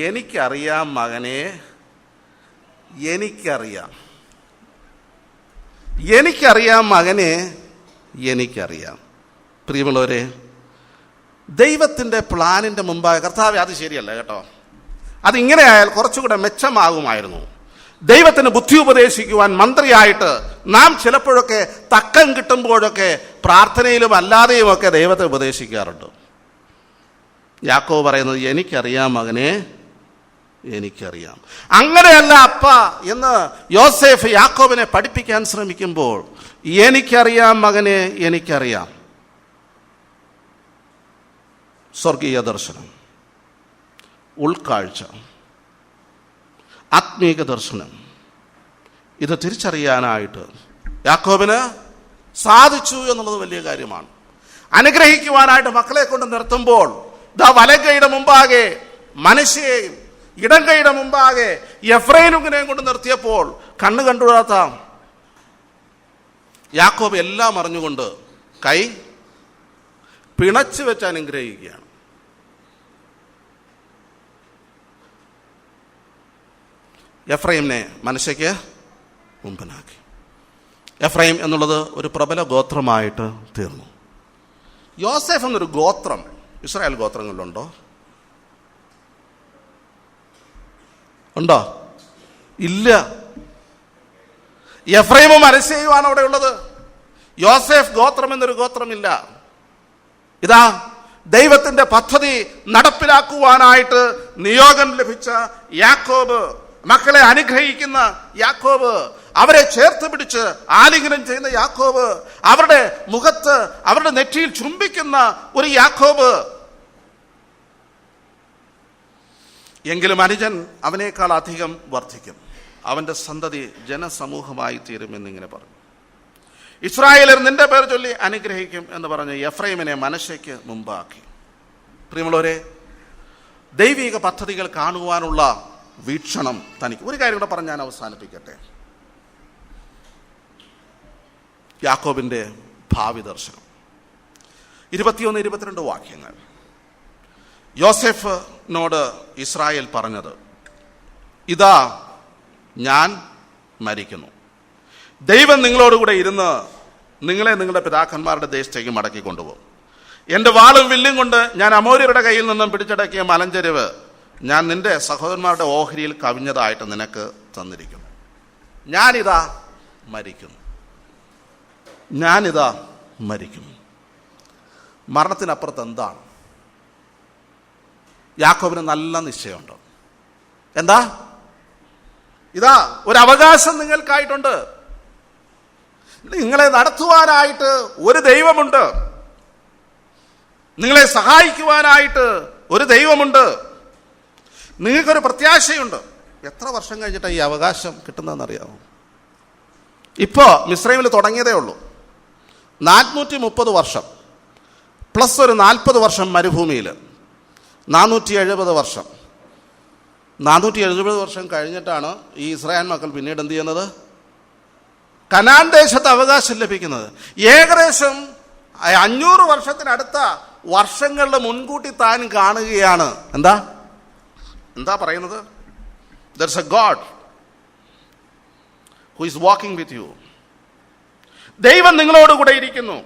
എനിക്കറിയാം മകനെ, എനിക്കറിയാം മകനെ, എനിക്കറിയാം. പ്രിയമുള്ളവരെ, ദൈവത്തിൻ്റെ പ്ലാനിൻ്റെ മുമ്പായ കർത്താവേ, അത് ശരിയല്ല കേട്ടോ, അതിങ്ങനെ ആയാൽ കുറച്ചുകൂടെ മെച്ചമാകുമായിരുന്നു. ദൈവത്തിന് ബുദ്ധി ഉപദേശിക്കുവാൻ മന്ത്രിയായിട്ട് നാം ചിലപ്പോഴൊക്കെ തക്കം കിട്ടുമ്പോഴൊക്കെ പ്രാർത്ഥനയിലും അല്ലാതെയും ഒക്കെ ദൈവത്തെ ഉപദേശിക്കാറുണ്ട്. യാക്കോബ് പറയുന്നത്, എനിക്കറിയാം മകനെ, എനിക്കറിയാം. അങ്ങനെയല്ല അപ്പ എന്ന് യോസേഫ് യാക്കോബിനെ പഠിപ്പിക്കാൻ ശ്രമിക്കുമ്പോൾ, എനിക്കറിയാം മകനെ, എനിക്കറിയാം. സ്വർഗീയ ദർശനം, ഉൾക്കാഴ്ച, ആത്മീക ദർശനം, ഇത് തിരിച്ചറിയാനായിട്ട് യാക്കോബിന് സാധിച്ചു എന്നുള്ളത് വലിയ കാര്യമാണ്. അനുഗ്രഹിക്കുവാനായിട്ട് മക്കളെ കൊണ്ട് നിർത്തുമ്പോൾ വലങ്കൈയുടെ മുമ്പാകെ മനശ്ശെയെയും ഇടം കൈയുടെ മുമ്പാകെ എഫ്രൈമിനെയും കൊണ്ട് നിർത്തിയപ്പോൾ കണ്ണു കണ്ടുകൂടാത്ത യാക്കോബ് എല്ലാം അറിഞ്ഞുകൊണ്ട് കൈ പിണച്ചു വെച്ച് അനുഗ്രഹിക്കുകയാണ്. എഫ്രൈമിനെ മനശ്ശെയ്ക്ക് മുമ്പനാക്കി. എഫ്രൈം എന്നുള്ളത് ഒരു പ്രബല ഗോത്രമായിട്ട് തീർന്നു. യോസേഫ് എന്നൊരു ഗോത്രം ഇസ്രായേൽ ഗോത്രങ്ങളിലുണ്ടോ? ഉണ്ടോ? ഇല്ല. എഫ്രൈമും മനശ്ശെയുമാണ് അവിടെ ഉള്ളത്. യോസേഫ് ഗോത്രം എന്നൊരു ഗോത്രമില്ല. ഇതാ ദൈവത്തിന്റെ പദ്ധതി നടപ്പിലാക്കുവാനായിട്ട് നിയോഗം ലഭിച്ച യാക്കോബ്, മക്കളെ അനുഗ്രഹിക്കുന്ന യാക്കോബ്, അവരെ ചേർത്ത് പിടിച്ച് ആലിംഗനം ചെയ്യുന്ന യാക്കോബ്, അവരുടെ മുഖത്ത് അവരുടെ നെറ്റിയിൽ ചുംബിക്കുന്ന ഒരു യാക്കോബ്. എങ്കിലും അനുജൻ അവനേക്കാൾ അധികം വർദ്ധിക്കും, അവന്റെ സന്തതി ജനസമൂഹമായി തീരുമെന്നിങ്ങനെ പറഞ്ഞു. ഇസ്രായേലർ നിന്റെ പേർ ചൊല്ലി അനുഗ്രഹിക്കും എന്ന് പറഞ്ഞ് എഫ്രൈമിനെ മനശ്ശെക്ക് മുമ്പാക്കി. പ്രിയമുള്ളവരെ, ദൈവിക പദ്ധതികൾ കാണുവാനുള്ള വീക്ഷണം തനിക്ക്. ഒരു കാര്യം കൂടെ പറഞ്ഞ് ഞാൻ അവസാനിപ്പിക്കട്ടെ. യാക്കോബിന്റെ ഭാവി ദർശനം 21-22 വാക്യങ്ങൾ. യോസേഫിനോട് ഇസ്രായേൽ പറഞ്ഞത്, ഇതാ ഞാൻ മരിക്കുന്നു, ദൈവം നിങ്ങളോടുകൂടെ ഇരുന്ന് നിങ്ങളെ നിങ്ങളുടെ പിതാക്കന്മാരുടെ ദേശത്തേക്ക് മടക്കി കൊണ്ടുപോകും. എൻ്റെ വാളും വില്ലും കൊണ്ട് ഞാൻ അമോര്യരുടെ കയ്യിൽ നിന്നും പിടിച്ചടക്കിയ മലഞ്ചെരിവ് ഞാൻ നിന്റെ സഹോദരന്മാരുടെ ഓഹരിയിൽ കവിഞ്ഞതായിട്ട് നിനക്ക് തന്നിരിക്കുന്നു. ഞാനിതാ മരിക്കുന്നു, ഞാനിതാ മരിക്കുന്നു. മരണത്തിനപ്പുറത്ത് എന്താണ്? യാക്കോബിന് നല്ല നിശ്ചയമുണ്ട്. എന്താ? ഇതാ ഒരു അവകാശം നിങ്ങൾക്കായിട്ടുണ്ട്. നിങ്ങളെ നടത്തുവാനായിട്ട് ഒരു ദൈവമുണ്ട്, നിങ്ങളെ സഹായിക്കുവാനായിട്ട് ഒരു ദൈവമുണ്ട്, നിങ്ങൾക്കൊരു പ്രത്യാശയുണ്ട്. എത്ര വർഷം കഴിഞ്ഞിട്ടാണ് ഈ അവകാശം കിട്ടുന്നതെന്നറിയാമോ? ഇപ്പോൾ മിസ്രൈമിൽ തുടങ്ങിയതേ ഉള്ളൂ. 430 വർഷം പ്ലസ് ഒരു 40 വർഷം മരുഭൂമിയിൽ, 470 വർഷം. 470 വർഷം കഴിഞ്ഞിട്ടാണ് ഈ ഇസ്രായേൽ മക്കൾ പിന്നീട് എന്ത് ചെയ്യുന്നത്? കനാൻ ദേശത്ത് അവകാശം ലഭിക്കുന്നത്. ഏകദേശം 500 വർഷത്തിനടുത്ത വർഷങ്ങളുടെ മുൻകൂട്ടി താൻ കാണുകയാണ്. എന്താ പറയുന്നത്? There's a God who is walking with you. ദൈവം നിങ്ങളോടുകൂടെ ഇരിക്കുന്നു,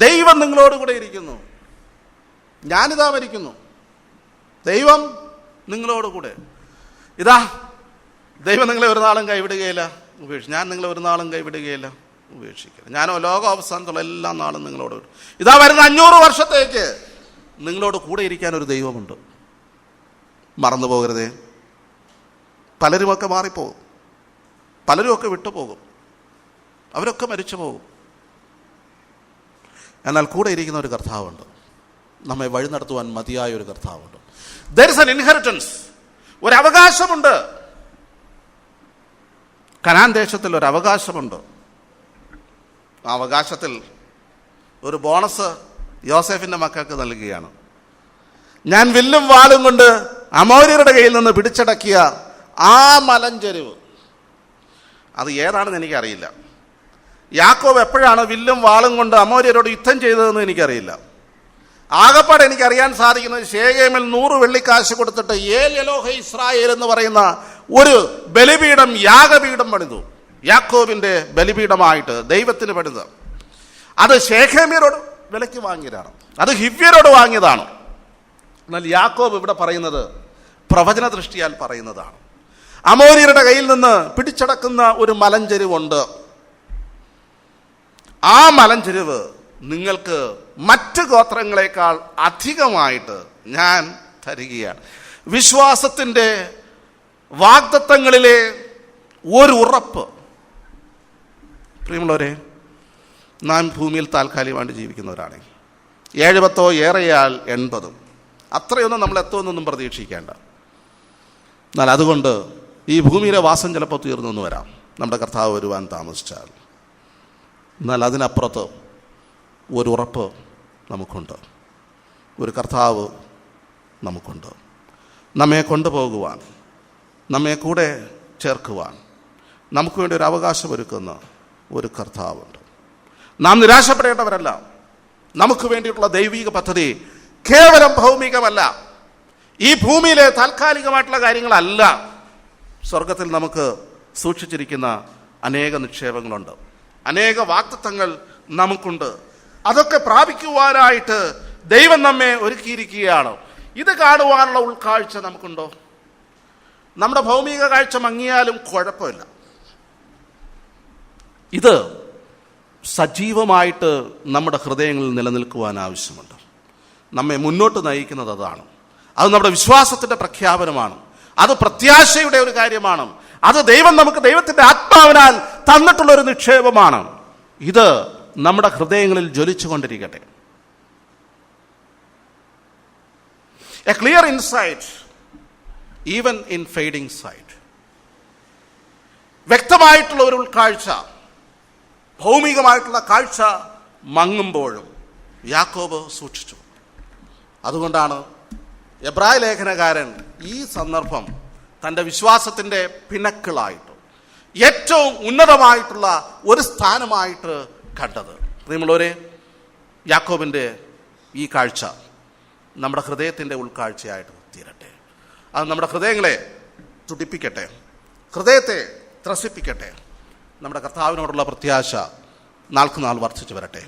ദൈവം നിങ്ങളോടുകൂടെ ഇരിക്കുന്നു. ഞാനിതാ മരിക്കുന്നു, ദൈവം നിങ്ങളോടുകൂടെ. ഇതാ ദൈവം നിങ്ങളെ ഒരു നാളും കൈവിടുകയില്ല, ഞാൻ നിങ്ങളെ ഒരു നാളും കൈവിടുകയില്ല, ഉപേക്ഷിക്കില്ല. ഞാനോ ലോകാവസാനത്തുള്ള എല്ലാ നാളും നിങ്ങളോട്. ഇതാ വരുന്ന 500 വർഷത്തേക്ക് നിങ്ങളോട് കൂടെ ഇരിക്കാൻ ഒരു ദൈവമുണ്ട്. മറന്നു പോകരുതേ. പലരുമൊക്കെ മാറിപ്പോകും, പലരുമൊക്കെ വിട്ടുപോകും, അവരൊക്കെ മരിച്ചു പോകും. എന്നാൽ കൂടെ ഇരിക്കുന്ന ഒരു കർത്താവുണ്ട്, നമ്മെ വഴി നടത്തുവാൻ മതിയായ ഒരു കർത്താവുണ്ട്. There is an inheritance, ഒരു അവകാശമുണ്ട്. കനാൻ ദേശത്തിൽ ഒരു അവകാശമുണ്ട്. ആ അവകാശത്തിൽ ഒരു ബോണസ് യോസേഫിന്റെ മക്കൾക്ക് നൽകുകയാണ്. ഞാൻ വില്ലും വാളും കൊണ്ട് അമോര്യരുടെ കയ്യിൽ നിന്ന് പിടിച്ചടക്കിയ ആ മലഞ്ചെരിവ്, അത് ഏതാണെന്ന് എനിക്കറിയില്ല. യാക്കോബ് എപ്പോഴാണ് വില്ലും വാളും കൊണ്ട് അമോര്യരോട് യുദ്ധം ചെയ്തതെന്ന് എനിക്കറിയില്ല. ആകപ്പാട് എനിക്കറിയാൻ സാധിക്കുന്നത് ശേഖേമിൽ 100 വെള്ളിക്കാശ് കൊടുത്തിട്ട് ഏൽ എലോഹ ഇസ്രായേൽ എന്ന് പറയുന്ന ഒരു ബലിപീഠം, യാഗപീഠം പണിതു. യാക്കോബിന്റെ ബലിപീഠമായിട്ട് ദൈവത്തിന് പണിത്. അത് ശേഖേമ്യരോട് വിലയ്ക്ക് വാങ്ങിയതാണ്, അത് ഹിവ്യരോട് വാങ്ങിയതാണ്. എന്നാൽ യാക്കോബ് ഇവിടെ പറയുന്നത് പ്രവചന ദൃഷ്ടിയാൽ പറയുന്നതാണ്. അമോര്യരുടെ കയ്യിൽ നിന്ന് പിടിച്ചടക്കുന്ന ഒരു മലഞ്ചെരിവുണ്ട്. ആ മലഞ്ചെരിവ് നിങ്ങൾക്ക് മറ്റ് ഗോത്രങ്ങളെക്കാൾ അധികമായിട്ട് ഞാൻ തരികയാണ്. വിശ്വാസത്തിൻ്റെ വാഗ്ദത്തങ്ങളിലെ ഒരു ഉറപ്പ്. പ്രിയമുള്ളവരെ, നാം ഭൂമിയിൽ താൽക്കാലികമായിട്ട് ജീവിക്കുന്നവരാണ്. 70 ഏറെയാൽ 80, അത്രയൊന്നും നമ്മൾ എത്തുമെന്നൊന്നും പ്രതീക്ഷിക്കേണ്ട. എന്നാൽ അതുകൊണ്ട് ഈ ഭൂമിയിലെ വാസം ചിലപ്പോൾ തീർന്നു വരാം, നമ്മുടെ കർത്താവ് വരുവാൻ താമസിച്ചാൽ. എന്നാൽ അതിനപ്പുറത്ത് ഒരു ഉറപ്പ് നമുക്കുണ്ട്, ഒരു കർത്താവ് നമുക്കുണ്ട്. നമ്മെ കൊണ്ടുപോകുവാൻ, നമ്മെ കൂടെ ചേർക്കുവാൻ നമുക്ക് വേണ്ടി ഒരു അവകാശമൊരുക്കുന്ന ഒരു കർത്താവുണ്ട്. നാം നിരാശപ്പെടേണ്ടവരല്ല. നമുക്ക് വേണ്ടിയിട്ടുള്ള ദൈവിക പദ്ധതി കേവലം ഭൗമികമല്ല, ഈ ഭൂമിയിലെ താൽക്കാലികമായിട്ടുള്ള കാര്യങ്ങളല്ല. സ്വർഗത്തിൽ നമുക്ക് സൂക്ഷിച്ചിരിക്കുന്ന അനേക നിക്ഷേപങ്ങളുണ്ട്, അനേക വാഗ്ദത്തങ്ങൾ നമുക്കുണ്ട്. അതൊക്കെ പ്രാപിക്കുവാനായിട്ട് ദൈവം നമ്മെ ഒരുക്കിയിരിക്കുകയാണ്. ഇത് കാണുവാനുള്ള ഉൾക്കാഴ്ച നമുക്കുണ്ടോ? നമ്മുടെ ഭൗമിക കാഴ്ച മങ്ങിയാലും കുഴപ്പമില്ല. ഇത് സജീവമായിട്ട് നമ്മുടെ ഹൃദയങ്ങളിൽ നിലനിൽക്കുവാൻ ആവശ്യമുണ്ട്. നമ്മെ മുന്നോട്ട് നയിക്കുന്നത് അതാണ്. അത് നമ്മുടെ വിശ്വാസത്തിന്റെ പ്രഖ്യാപനമാണ്. അത് പ്രത്യാശയുടെ ഒരു കാര്യമാണ്. അത് ദൈവം നമുക്ക് ദൈവത്തിന്റെ ആത്മാവിനാൽ തന്നിട്ടുള്ള ഒരു നിക്ഷേപമാണ്. ഇത് നമ്മുടെ ഹൃദയങ്ങളിൽ ജ്വലിച്ചുകൊണ്ടിരിക്കട്ടെ. A clear insight even in fading sight. വ്യക്തമായിട്ടുള്ള ഒരു ഉൾക്കാഴ്ച, ഭൗമികമായിട്ടുള്ള കാഴ്ച മങ്ങുമ്പോഴും യാക്കോബ് സൂക്ഷിച്ചു. അതുകൊണ്ടാണ് എബ്രായ ലേഖനകാരൻ ഈ സന്ദർഭം തൻ്റെ വിശ്വാസത്തിൻ്റെ പിണക്കിളായിട്ട് ഏറ്റവും ഉന്നതമായിട്ടുള്ള ഒരു സ്ഥാനമായിട്ട് കണ്ടത്. പ്രിയമുള്ളവരെ, യാക്കോബിൻ്റെ ഈ കാഴ്ച നമ്മുടെ ഹൃദയത്തിൻ്റെ ഉൾക്കാഴ്ചയായിട്ട് തീരട്ടെ. അത് നമ്മുടെ ഹൃദയങ്ങളെ തുടിപ്പിക്കട്ടെ, ഹൃദയത്തെ ത്രസിപ്പിക്കട്ടെ. നമ്മുടെ കർത്താവിനോടുള്ള പ്രത്യാശ നാൾക്കുനാൾ വർദ്ധിച്ചു വരട്ടെ.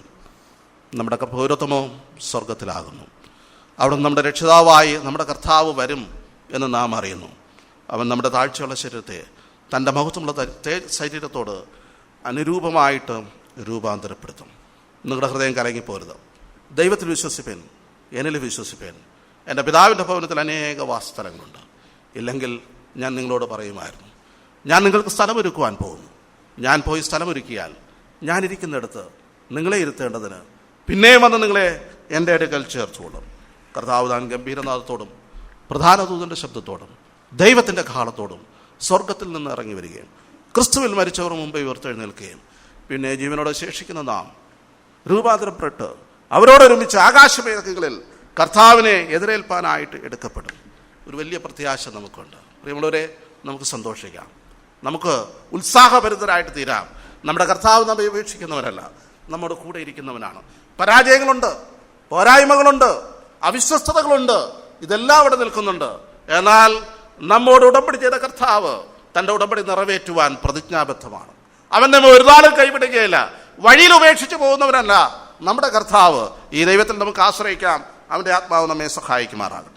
നമ്മുടെ പൗരത്വമോ സ്വർഗത്തിലാകുന്നു. അവിടെ നമ്മുടെ രക്ഷിതാവായി നമ്മുടെ കർത്താവ് വരും എന്ന് നാം അറിയുന്നു. അവൻ നമ്മുടെ താഴ്ചയുള്ള ശരീരത്തെ തൻ്റെ മഹത്വമുള്ള ശരീരത്തോട് അനുരൂപമായിട്ട് രൂപാന്തരപ്പെടുത്തും. നിങ്ങളുടെ ഹൃദയം കലങ്ങിപ്പോരുത്. ദൈവത്തിൽ വിശ്വസിപ്പേൻ, എന്നിൽ വിശ്വസിപ്പേൻ. എൻ്റെ പിതാവിൻ്റെ ഭവനത്തിൽ അനേക വാസസ്ഥലങ്ങളുണ്ട്. ഇല്ലെങ്കിൽ ഞാൻ നിങ്ങളോട് പറയുമായിരുന്നു. ഞാൻ നിങ്ങൾക്ക് സ്ഥലമൊരുക്കുവാൻ പോകുന്നു. ഞാൻ പോയി സ്ഥലമൊരുക്കിയാൽ ഞാനിരിക്കുന്നിടത്ത് നിങ്ങളെ ഇരുത്തേണ്ടതിന് പിന്നെയും വന്ന് നിങ്ങളെ എൻ്റെ അടുക്കൽ ചേർത്തുകൊള്ളും. കർത്താവ് താൻ ഗംഭീരനാദത്തോടും പ്രധാന ദൂതൻ്റെ ശബ്ദത്തോടും ദൈവത്തിൻ്റെ കാഹളത്തോടും സ്വർഗത്തിൽ നിന്ന് ഇറങ്ങി വരികയും ക്രിസ്തുവിൽ മരിച്ചവർ മുമ്പേ ഉയർത്തെഴുന്നേൽക്കുകയും പിന്നെ ജീവനോടെ ശേഷിക്കുന്ന നാം രൂപാന്തരപ്പെട്ട് അവരോടൊരുമിച്ച് ആകാശമേഘങ്ങളിൽ കർത്താവിനെ എതിരേൽപ്പാനായിട്ട് എടുക്കപ്പെടും. ഒരു വലിയ പ്രത്യാശ നമുക്കുണ്ട്. പ്രിയമുള്ളവരെ, നമുക്ക് സന്തോഷിക്കാം, നമുക്ക് ഉത്സാഹഭരിതരായിട്ട് തീരാം. നമ്മുടെ കർത്താവ് നമ്മെ ഉപേക്ഷിക്കുന്നവരല്ല, നമ്മുടെ കൂടെ ഇരിക്കുന്നവനാണ്. പരാജയങ്ങളുണ്ട്, പോരായ്മകളുണ്ട്, അവിശ്വസ്തതകളുണ്ട്, ഇതെല്ലാം അവിടെ നിൽക്കുന്നുണ്ട്. എന്നാൽ നമ്മോട് ഉടമ്പടി ചെയ്ത കർത്താവ് തൻ്റെ ഉടമ്പടി നിറവേറ്റുവാൻ പ്രതിജ്ഞാബദ്ധമാണ്. അവൻ നമ്മെ ഒരു നാളും കൈവിടുകയില്ല. വഴിയിൽ ഉപേക്ഷിച്ച് പോകുന്നവരല്ല നമ്മുടെ കർത്താവ്. ഈ ദൈവത്തിൽ നമുക്ക് ആശ്രയിക്കാം. അവൻ്റെ ആത്മാവ് നമ്മെ സഹായിക്കുമാറാകും.